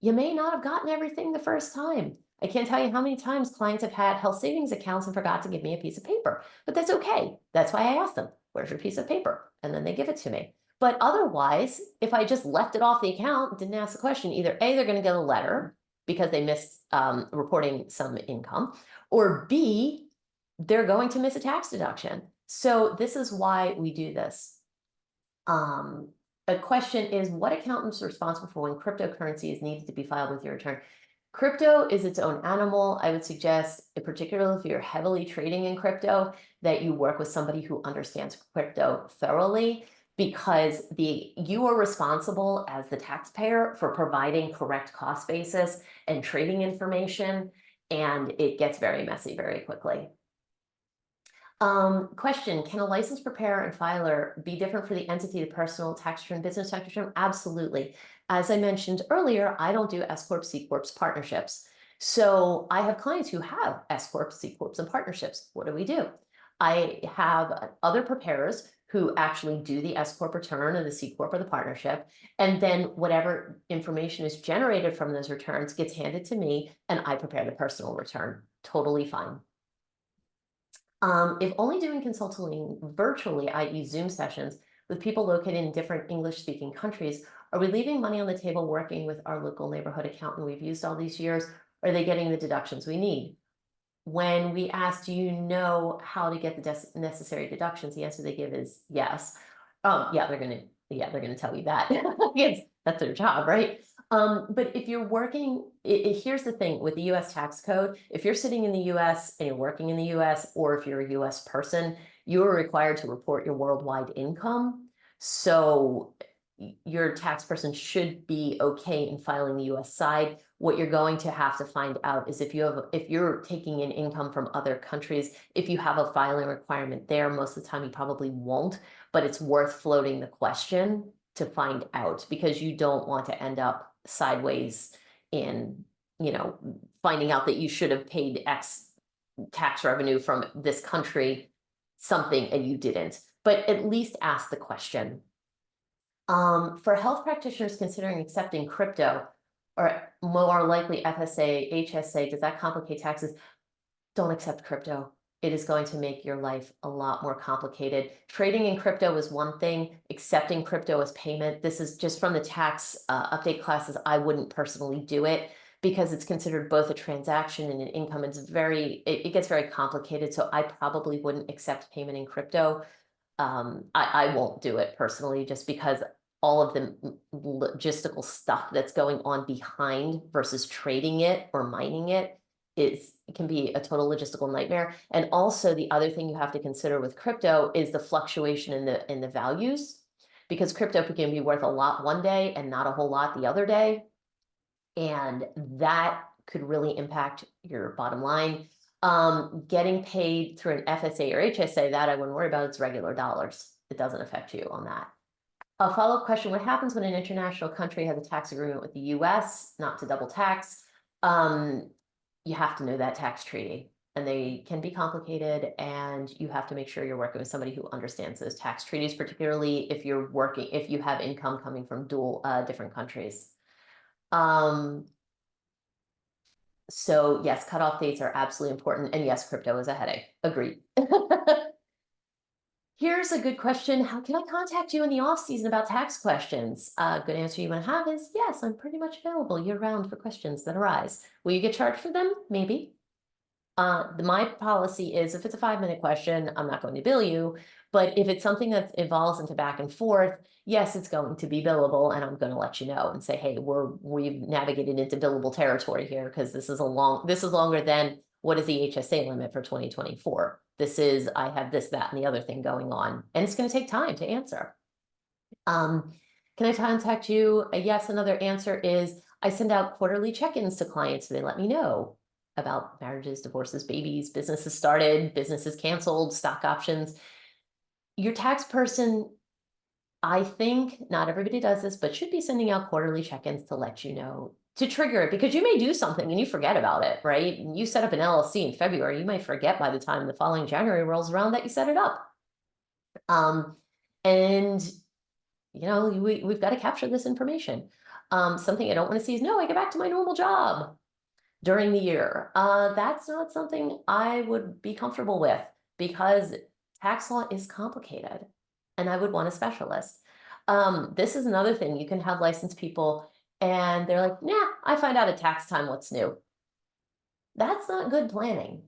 you may not have gotten everything the first time. I can't tell you how many times clients have had health savings accounts and forgot to give me a piece of paper, but that's okay. That's why I asked them, where's your piece of paper? And then they give it to me. But otherwise, if I just left it off the account, didn't ask the question, either A, they're going to get a letter because they missed reporting some income, or B, they're going to miss a tax deduction. So this is why we do this. A question is, what accountant is responsible for when cryptocurrency is needed to be filed with your return? Crypto is its own animal. I would suggest, particularly if you're heavily trading in crypto, that you work with somebody who understands crypto thoroughly, because you are responsible as the taxpayer for providing correct cost basis and trading information, and it gets very messy very quickly. Question, can a licensed preparer and filer be different for the entity, the personal tax return, business tax return? Absolutely. As I mentioned earlier, I don't do S Corp, C Corps partnerships. So I have clients who have S Corp, C Corps and partnerships. What do? I have other preparers who actually do the S Corp return or the C Corp or the partnership. And then whatever information is generated from those returns gets handed to me and I prepare the personal return. Totally fine. If only doing consulting virtually, i.e. Zoom sessions, with people located in different English-speaking countries, are we leaving money on the table working with our local neighborhood accountant we've used all these years? Or are they getting the deductions we need? When we ask, do you know how to get the necessary deductions? The answer they give is yes. Yeah, they're gonna tell you that. Yes, that's their job, right? But if you're working, here's the thing with the US tax code, if you're sitting in the US and you're working in the US, or if you're a US person, you are required to report your worldwide income. So your tax person should be okay in filing the US side. What you're going to have to find out is if you're taking in income from other countries, if you have a filing requirement there, most of the time you probably won't, but it's worth floating the question to find out, because you don't want to end up sideways in, finding out that you should have paid X tax revenue from this country something and you didn't. But at least ask the question. For health practitioners considering accepting crypto, or more likely FSA, HSA, does that complicate taxes? Don't accept crypto. It is going to make your life a lot more complicated. Trading in crypto is one thing, accepting crypto as payment. This is just from the tax update classes. I wouldn't personally do it because it's considered both a transaction and an income. It gets very complicated. So I probably wouldn't accept payment in crypto. I won't do it personally just because all of the logistical stuff that's going on behind versus trading it or mining it can be a total logistical nightmare. And also the other thing you have to consider with crypto is the fluctuation in the values, because crypto can be worth a lot one day and not a whole lot the other day. And that could really impact your bottom line. Getting paid through an FSA or HSA, that I wouldn't worry about. It's regular dollars. It doesn't affect you on that. A follow-up question, what happens when an international country has a tax agreement with the US, not to double tax? You have to know that tax treaty, and they can be complicated, and you have to make sure you're working with somebody who understands those tax treaties, particularly if you have income coming from different countries. So yes, cutoff dates are absolutely important. And yes, crypto is a headache. Agreed. Here's a good question. How can I contact you in the off season about tax questions? Good answer you want to have is yes, I'm pretty much available year round for questions that arise. Will you get charged for them? Maybe. My policy is if it's a 5-minute question, I'm not going to bill you. But if it's something that evolves into back and forth, yes, it's going to be billable, and I'm going to let you know and say, hey, we've navigated into billable territory here because this is longer than what is the HSA limit for 2024. I have this, that, and the other thing going on, and it's going to take time to answer. Can I contact you? Yes, another answer is I send out quarterly check-ins to clients. So they let me know about marriages, divorces, babies, businesses started, businesses canceled, stock options. Your tax person, I think not everybody does this, but should be sending out quarterly check-ins to let you know, to trigger it, because you may do something and you forget about it, right? And you set up an LLC in February, you might forget by the time the following January rolls around that you set it up. And we've got to capture this information. Something I don't want to see is, no, I get back to my normal job during the year. That's not something I would be comfortable with because tax law is complicated and I would want a specialist. This is another thing. You can have licensed people and they're like, nah, I find out at tax time what's new. That's not good planning.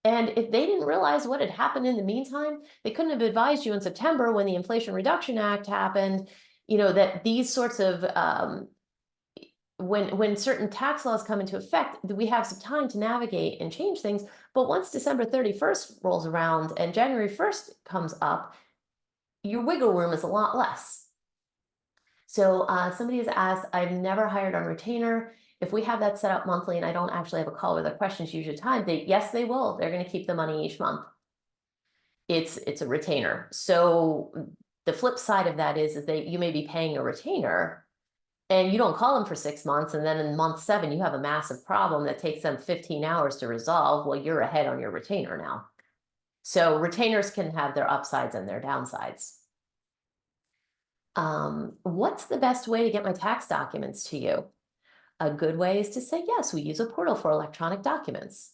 And if they didn't realize what had happened in the meantime, they couldn't have advised you in September when the Inflation Reduction Act happened, that these sorts of when certain tax laws come into effect, we have some time to navigate and change things. But once December 31st rolls around and January 1st comes up, your wiggle room is a lot less. So somebody has asked, I've never hired on retainer. If we have that set up monthly and I don't actually have a call with the questions usually time, yes, they will. They're going to keep the money each month. It's a retainer. So the flip side of that is that you may be paying a retainer and you don't call them for 6 months. And then in month 7, you have a massive problem that takes them 15 hours to resolve. Well, you're ahead on your retainer now. So retainers can have their upsides and their downsides. What's the best way to get my tax documents to you? A good way is to say, yes, we use a portal for electronic documents.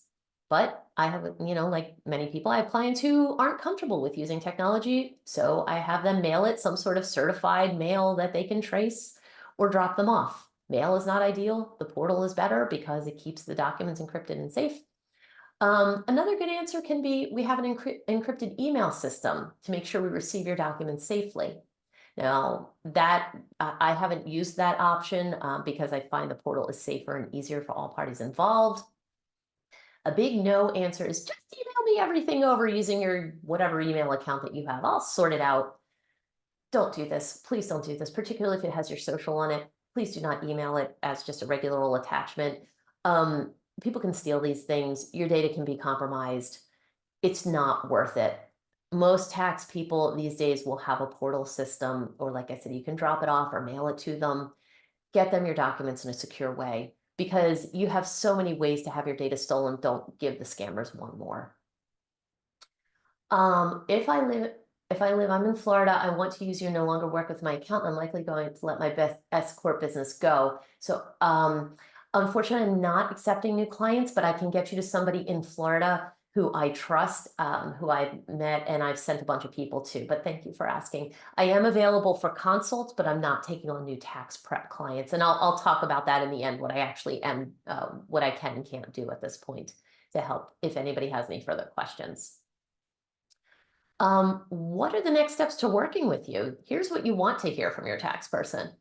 But I have, like many people, I have clients who aren't comfortable with using technology. So I have them mail it some sort of certified mail that they can trace or drop them off. Mail is not ideal. The portal is better because it keeps the documents encrypted and safe. Another good answer can be, we have an encrypted email system to make sure we receive your documents safely. Now that I haven't used that option because I find the portal is safer and easier for all parties involved. A big no answer is just email me everything over using your whatever email account that you have. I'll sort it out. Don't do this. Please don't do this, particularly if it has your social on it. Please do not email it as just a regular old attachment. People can steal these things. Your data can be compromised. It's not worth it. Most tax people these days will have a portal system, or like I said, you can drop it off or mail it to them. Get them your documents in a secure way because you have so many ways to have your data stolen. Don't give the scammers one more. If I live, I'm in Florida, I want to use you, no longer work with my accountant, I'm likely going to let my S Corp business go. So unfortunately, I'm not accepting new clients, but I can get you to somebody in Florida who I trust, who I've met and I've sent a bunch of people to, but thank you for asking. I am available for consults, but I'm not taking on new tax prep clients. And I'll talk about that in the end, what I actually am, what I can and can't do at this point to help if anybody has any further questions. What are the next steps to working with you? Here's what you want to hear from your tax person.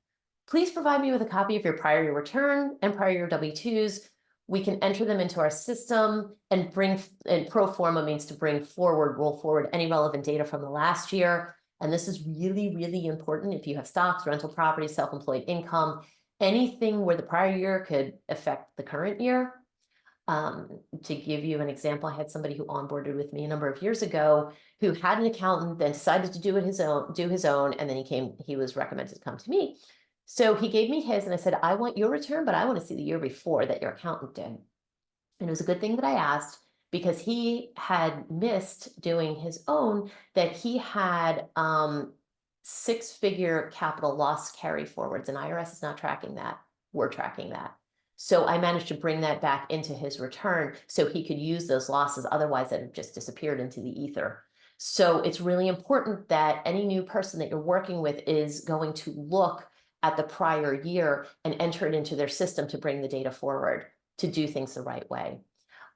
Please provide me with a copy of your prior year return and prior year W-2s. We can enter them into our system and pro forma means to roll forward any relevant data from the last year. And this is really, really important if you have stocks, rental property, self-employed income, anything where the prior year could affect the current year. To give you an example, I had somebody who onboarded with me a number of years ago who had an accountant, then decided to do his own, and then he was recommended to come to me. So he gave me his, and I said, I want your return, but I want to see the year before that your accountant did. And it was a good thing that I asked because he had missed doing his own, that he had 6-figure capital loss carry forwards, and IRS is not tracking that. We're tracking that. So I managed to bring that back into his return so he could use those losses, otherwise that have just disappeared into the ether. So it's really important that any new person that you're working with is going to look at the prior year and enter it into their system to bring the data forward to do things the right way.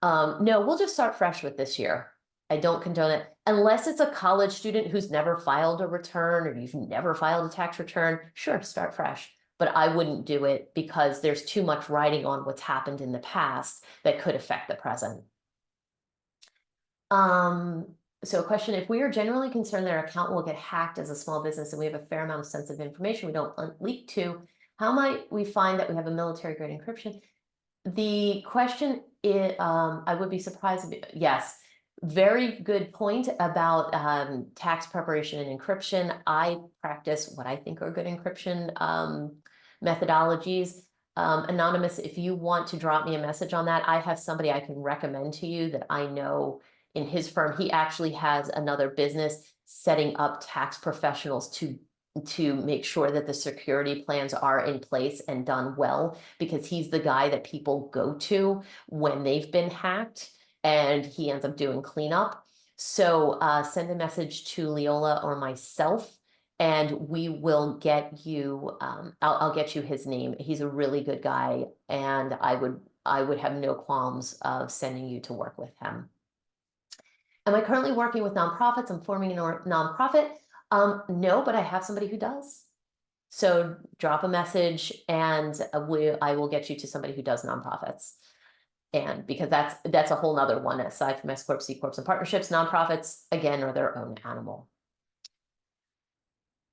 No, we'll just start fresh with this year. I don't condone it unless it's a college student who's never filed a return or you've never filed a tax return. Sure, start fresh. But I wouldn't do it because there's too much writing on what's happened in the past that could affect the present. So a question, if we are genuinely concerned that our account will get hacked as a small business and we have a fair amount of sensitive information we don't leak to, how might we find that we have a military grade encryption? The question is, I would be surprised if, yes, very good point about tax preparation and encryption. I practice what I think are good encryption methodologies. Anonymous, if you want to drop me a message on that, I have somebody I can recommend to you that I know in his firm. He actually has another business setting up tax professionals to make sure that the security plans are in place and done well, because he's the guy that people go to when they've been hacked and he ends up doing cleanup. So send a message to Leola or myself and we will get you, I'll get you his name. He's a really good guy and I would have no qualms of sending you to work with him. Am I currently working with nonprofits? I'm forming a nonprofit. No, but I have somebody who does. So drop a message and I will get you to somebody who does nonprofits. And because that's a whole nother one, aside from S Corp, C Corps, and partnerships, nonprofits, again, are their own animal.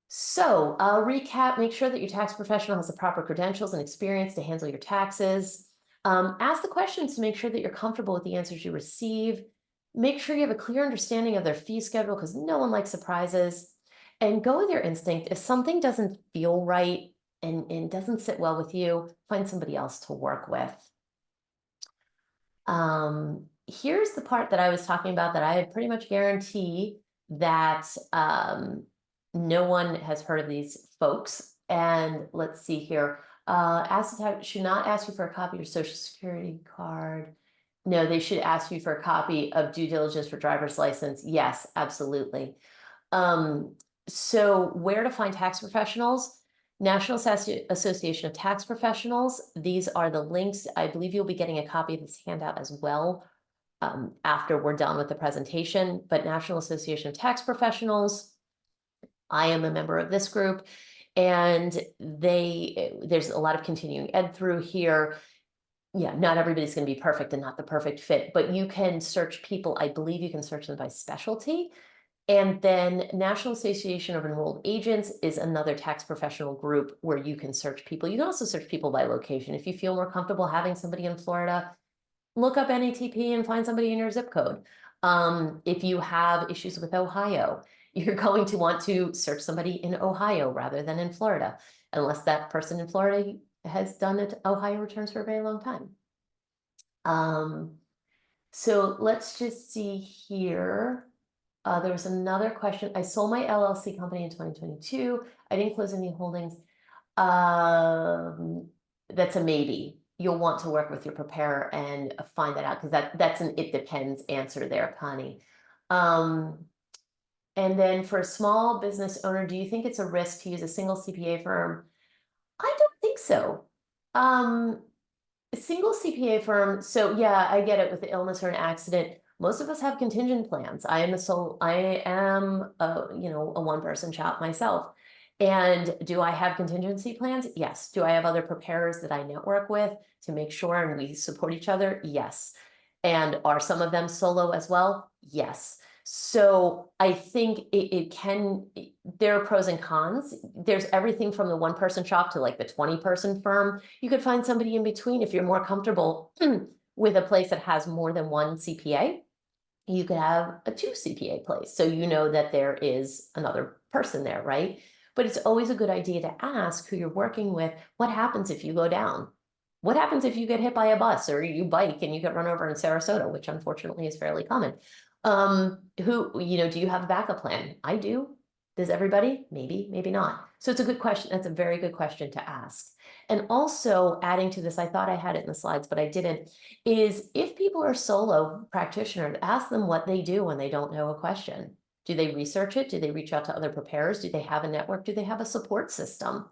So recap, make sure that your tax professional has the proper credentials and experience to handle your taxes. Ask the questions to make sure that you're comfortable with the answers you receive. Make sure you have a clear understanding of their fee schedule because no one likes surprises. And go with your instinct. If something doesn't feel right and doesn't sit well with you, find somebody else to work with. Here's the part that I was talking about that I pretty much guarantee that no one has heard of these folks. And let's see here. Should not ask you for a copy of your social security card. No, they should ask you for a copy of due diligence for driver's license. Yes, absolutely. So where to find tax professionals? National Association of Tax Professionals. These are the links. I believe you'll be getting a copy of this handout as well after we're done with the presentation. But National Association of Tax Professionals, I am a member of this group, and there's a lot of continuing ed through here. Yeah, not everybody's going to be perfect and not the perfect fit, but you can search people. I believe you can search them by specialty. And then National Association of Enrolled Agents is another tax professional group where you can search people. You can also search people by location. If you feel more comfortable having somebody in Florida, look up NATP and find somebody in your zip code. If you have issues with Ohio, you're going to want to search somebody in Ohio rather than in Florida, unless that person in Florida has done it Ohio returns for a very long time. So let's just see here. There's another question. I sold my LLC company in 2022. I didn't close any holdings. That's a maybe. You'll want to work with your preparer and find that out because that's an it depends answer there, Connie. And then for a small business owner, do you think it's a risk to use a single CPA firm? I don't think so. A single CPA firm. So yeah, I get it with the illness or an accident. Most of us have contingent plans. I am a one-person shop myself. And do I have contingency plans? Yes. Do I have other preparers that I network with to make sure and we support each other? Yes. And are some of them solo as well? Yes. So I think there are pros and cons. There's everything from the one-person shop to like the 20-person firm. You could find somebody in between if you're more comfortable with a place that has more than one CPA. You could have a 2 CPA place. So you know that there is another person there, right? But it's always a good idea to ask who you're working with, what happens if you go down? What happens if you get hit by a bus or you bike and you get run over in Sarasota, which unfortunately is fairly common? Do you have a backup plan? I do. Does everybody? Maybe, maybe not. So it's a good question. That's a very good question to ask. And also adding to this, I thought I had it in the slides, but I didn't, is if people are solo practitioners, ask them what they do when they don't know a question. Do they research it? Do they reach out to other preparers? Do they have a network? Do they have a support system?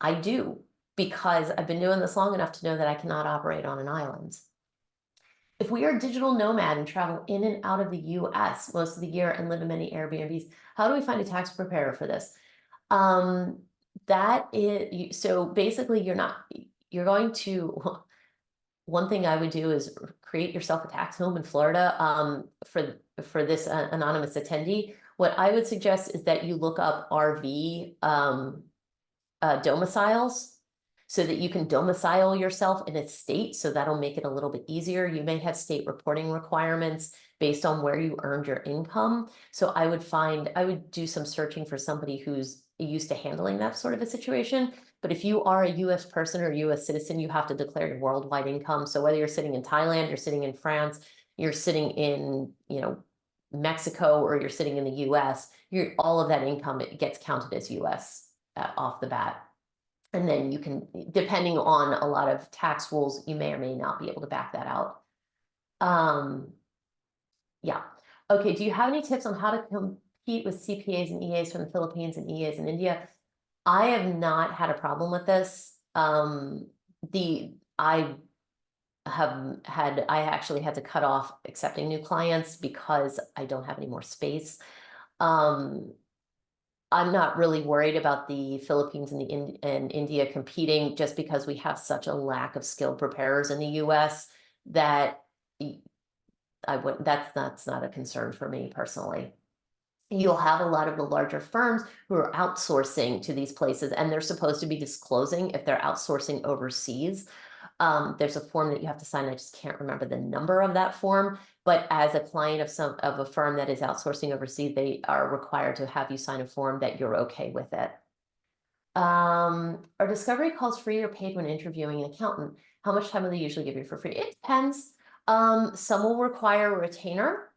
I do, because I've been doing this long enough to know that I cannot operate on an island. If we are a digital nomad and travel in and out of the US most of the year and live in many Airbnbs, how do we find a tax preparer for this? That is, so basically you're going to, one thing I would do is create yourself a tax home in Florida, for this anonymous attendee. What I would suggest is that you look up RV, domiciles, so that you can domicile yourself in a state, so that'll make it a little bit easier. You may have state reporting requirements based on where you earned your income. So I would do some searching for somebody who's used to handling that sort of a situation. But if you are a US person or US citizen, you have to declare your worldwide income. So whether you're sitting in Thailand, you're sitting in France, you're sitting in, Mexico, or you're sitting in the US, all of that income, it gets counted as US off the bat. And then you can, depending on a lot of tax rules, you may or may not be able to back that out. Yeah. Okay, do you have any tips on how to compete with CPAs and EAs from the Philippines and EAs in India? I have not had a problem with this. I actually had to cut off accepting new clients because I don't have any more space. I'm not really worried about the Philippines and India competing, just because we have such a lack of skilled preparers in the US that that's not a concern for me personally. You'll have a lot of the larger firms who are outsourcing to these places, and they're supposed to be disclosing if they're outsourcing overseas. There's a form that you have to sign. I just can't remember the number of that form, but as a client of a firm that is outsourcing overseas, they are required to have you sign a form that you're okay with it. Are discovery calls free or paid when interviewing an accountant? How much time will they usually give you for free? It depends. Some will require a retainer,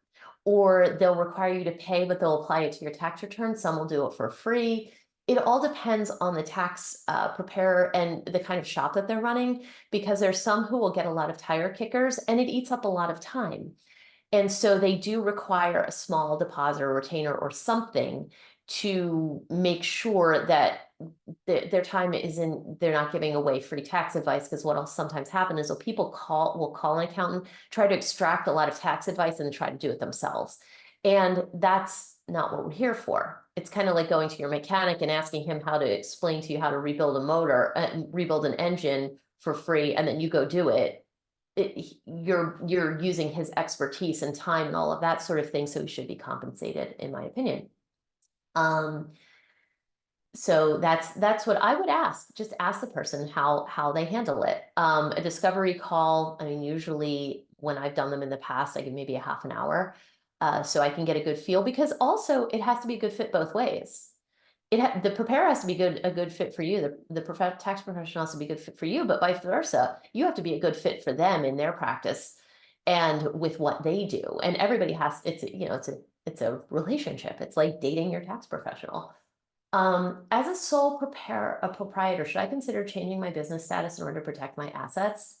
or they'll require you to pay, but they'll apply it to your tax return. Some will do it for free. It all depends on the tax preparer and the kind of shop that they're running, because there's some who will get a lot of tire kickers and it eats up a lot of time. And so they do require a small deposit or retainer or something to make sure that their time isn't, they're not giving away free tax advice. Because what will sometimes happen is people will call an accountant, try to extract a lot of tax advice and try to do it themselves. And that's not what we're here for. It's kind of like going to your mechanic and asking him how to explain to you how to rebuild a motor, rebuild an engine for free, and then you go do it. You're using his expertise and time and all of that sort of thing, so he should be compensated, in my opinion. So that's what I would ask. Just ask the person how they handle it. A discovery call, I mean, usually when I've done them in the past, I give maybe a half an hour, so I can get a good feel, because also it has to be a good fit both ways. The preparer has to be a good fit for you. The tax professional has to be a good fit for you, but vice versa. You have to be a good fit for them in their practice and with what they do. And everybody has, it's a relationship. It's like dating your tax professional. As a sole proprietor, should I consider changing my business status in order to protect my assets?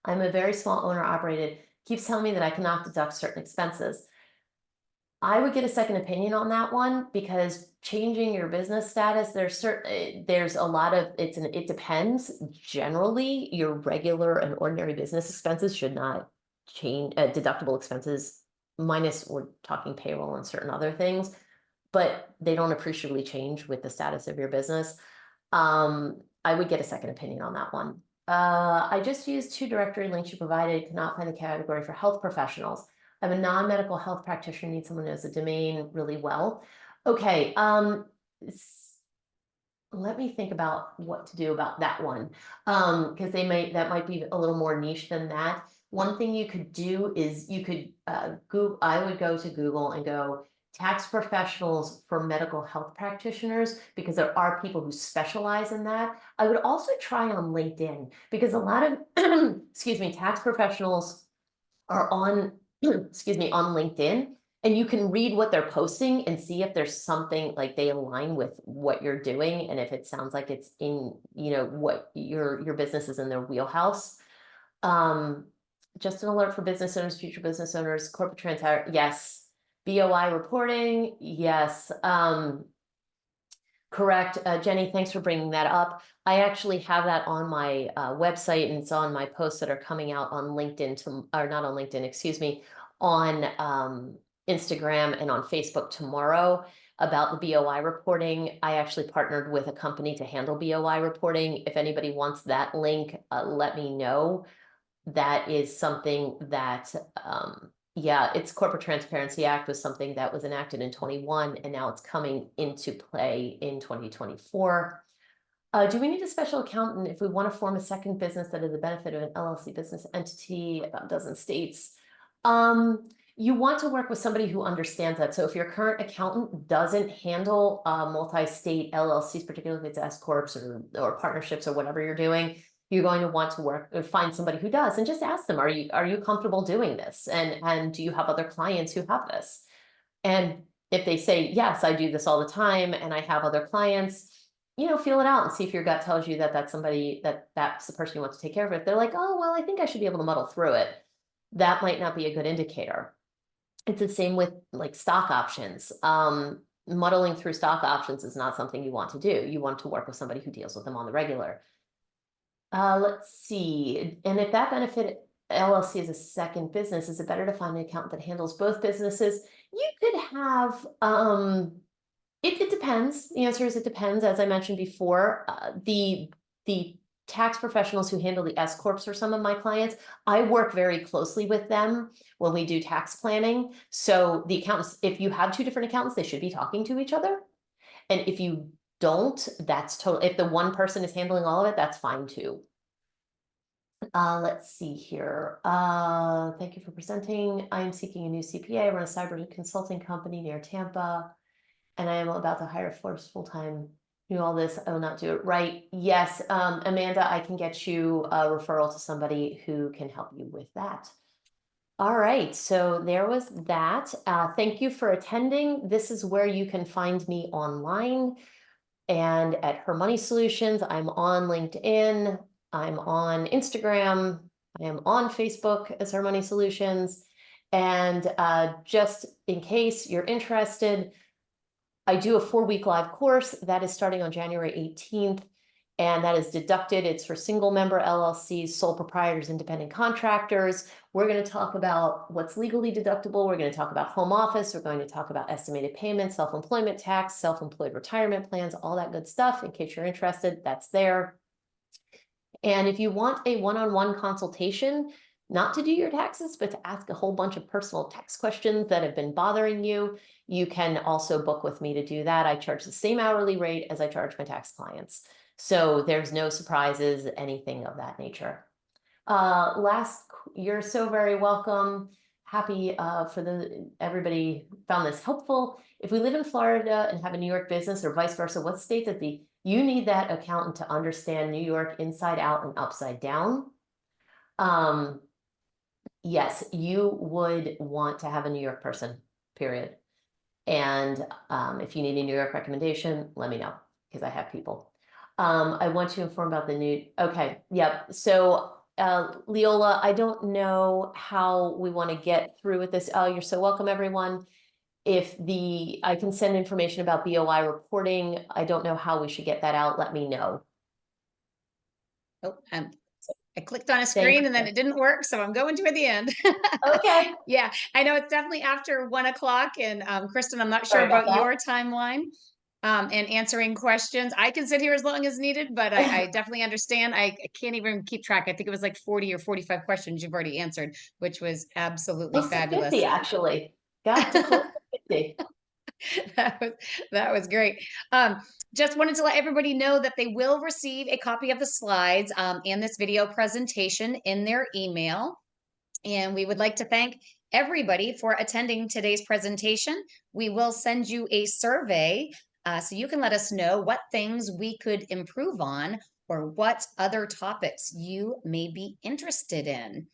I'm a very small owner operated, keeps telling me that I cannot deduct certain expenses. I would get a second opinion on that one, because changing your business status, there's a lot of, it depends. Generally, your regular and ordinary business expenses should not change, deductible expenses, minus we're talking payroll and certain other things, but they don't appreciably change with the status of your business. I would get a second opinion on that one. I just used 2 directory links you provided, could not find the category for health professionals. I'm a non-medical health practitioner, need someone who knows the domain really well. Okay, let me think about what to do about that one. Because that might be a little more niche than that. One thing you could do is you could I would go to Google and go tax professionals for medical health practitioners, because there are people who specialize in that. I would also try on LinkedIn, because a lot of excuse me, tax professionals are on excuse me, on LinkedIn, And you can read what they're posting and see if there's something like they align with what you're doing. And if it sounds like it's in, what your business is in their wheelhouse. Just an alert for business owners, future business owners, corporate transfer. Yes. BOI reporting. Yes. Correct. Jenny, thanks for bringing that up. I actually have that on my website, and it's on my posts that are coming out on LinkedIn, or not on LinkedIn, excuse me, on Instagram and on Facebook tomorrow about the BOI reporting. I actually partnered with a company to handle BOI reporting. If anybody wants that link, let me know. That is something that, yeah, it's Corporate Transparency Act was something that was enacted in 21, and now it's coming into play in 2024. Do we need a special accountant if we want to form a second business that is the benefit of an LLC business entity? About a dozen states. You want to work with somebody who understands that. So if your current accountant doesn't handle multi-state LLCs, particularly if it's S corps or partnerships or whatever you're doing, you're going to want to find somebody who does, and just ask them, are you comfortable doing this? And do you have other clients who have this? And if they say, yes, I do this all the time and I have other clients, feel it out and see if your gut tells you that that's somebody that's the person you want to take care of it. If they're like, oh, well, I think I should be able to muddle through it, that might not be a good indicator. It's the same with like stock options. Muddling through stock options is not something you want to do. You want to work with somebody who deals with them on the regular. Let's see. And if that benefit LLC is a second business, is it better to find an accountant that handles both businesses? You could have, it depends. The answer is it depends. As I mentioned before, the tax professionals who handle the S corps are some of my clients. I work very closely with them when we do tax planning. So the accountants, if you have two different accountants, they should be talking to each other. And if you don't, that's total. If the one person is handling all of it, that's fine too. Let's see here. Thank you for presenting. I am seeking a new CPA. I run a cyber consulting company near Tampa, and I am about to hire a full-time. Do all this, I will not do it right. Yes, Amanda, I can get you a referral to somebody who can help you with that. All right, so there was that. Thank you for attending. This is where you can find me online and at Her Money Solutions. I'm on LinkedIn. I'm on Instagram. I am on Facebook as Her Money Solutions. And just in case you're interested, I do a 4-week live course that is starting on January 18th. And that is deducted. It's for single member LLCs, sole proprietors, independent contractors. We're going to talk about what's legally deductible. We're going to talk about home office. We're going to talk about estimated payments, self-employment tax, self-employed retirement plans, all that good stuff. In case you're interested, that's there. And if you want a one-on-one consultation, not to do your taxes, but to ask a whole bunch of personal tax questions that have been bothering you, you can also book with me to do that. I charge the same hourly rate as I charge my tax clients. So there's no surprises, anything of that nature. You're so very welcome. Happy for everybody found this helpful. If we live in Florida and have a New York business or vice versa, what state that you need that accountant to understand New York inside out and upside down. Yes, you would want to have a New York person, period. And if you need a New York recommendation, let me know, because I have people. I want to inform about the new, okay, yep. So Leola, I don't know how we want to get through with this. Oh, you're so welcome, everyone. I can send information about BOI reporting. I don't know how we should get that out. Let me know. Oh, I clicked on a screen and then it didn't work, so I'm going to at the end. Okay. Yeah, I know it's definitely after 1 o'clock, and Kristen, I'm not sure about your timeline and answering questions. I can sit here as long as needed, but I definitely understand. I can't even keep track. I think it was like 40 or 45 questions you've already answered, which was absolutely fabulous. 50, actually. Got to close 50. That was great. Just wanted to let everybody know that they will receive a copy of the slides and this video presentation in their email. And we would like to thank everybody for attending today's presentation. We will send you a survey so you can let us know what things we could improve on or what other topics you may be interested in.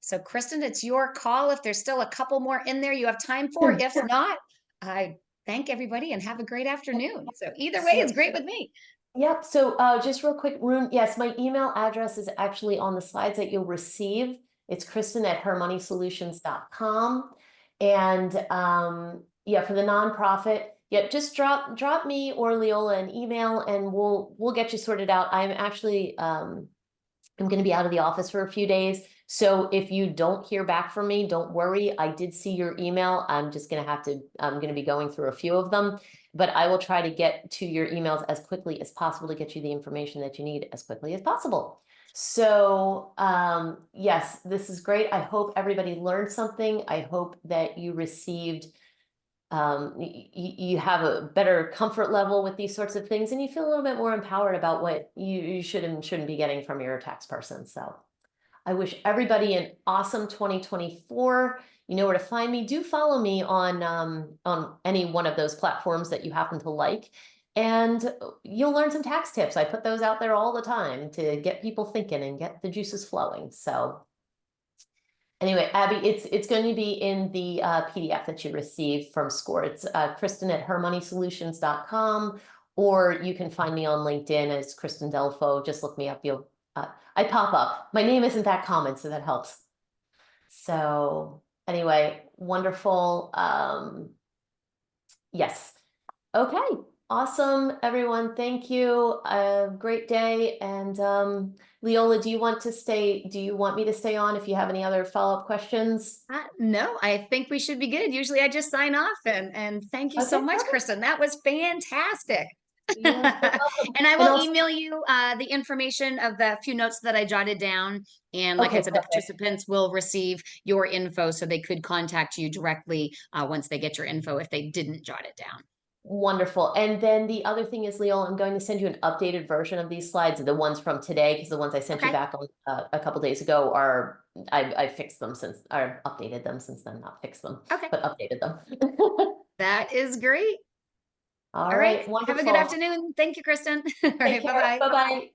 So Kristen, it's your call. If there's still a couple more in there you have time for. If not, I thank everybody and have a great afternoon. So either way, it's great with me. Yep. So just real quick, Rune, yes, my email address is actually on the slides that you'll receive. It's Kristen@hermoneysolutions.com. And yeah, for the nonprofit, yeah, just drop me or Leola an email and we'll get you sorted out. I'm actually I'm going to be out of the office for a few days. So if you don't hear back from me, don't worry. I did see your email. I'm going to be going through a few of them, but I will try to get to your emails as quickly as possible to get you the information that you need as quickly as possible. So yes, this is great. I hope everybody learned something. I hope that you received you have a better comfort level with these sorts of things and you feel a little bit more empowered about what you should and shouldn't be getting from your tax person. So I wish everybody an awesome 2024. You know where to find me. Do follow me on any one of those platforms that you happen to like, and you'll learn some tax tips. I put those out there all the time to get people thinking and get the juices flowing. So anyway, Abby, it's going to be in the PDF that you receive from SCORE. It's Kristen@hermoneysolutions.com, or you can find me on LinkedIn as Kristen Delfo. Just look me up. You'll I pop up. My name isn't that common, so that helps. So anyway, wonderful. Yes. Okay. Awesome, everyone. Thank you. Great day. And Leola, do you want me to stay on if you have any other follow-up questions? No, I think we should be good. Usually I just sign off and thank you so Okay, much, perfect. Kristen. That was fantastic. You're so welcome. And I And will also, email you the information of the few notes that I jotted down. And like I okay, said, the perfect. participants will receive your info so they could contact you directly once they get your info if they didn't jot it down. Wonderful. And then the other thing is, Leola, I'm going to send you an updated version of these slides, the ones from today, because the ones I sent you Okay. back on a couple days ago are, I fixed them since, or updated them since then, not fixed them, Okay. but updated them. That is great. All All right. right, wonderful. Have a good afternoon. Thank you, Kristen. All right. Take care. Bye-bye. Bye-bye.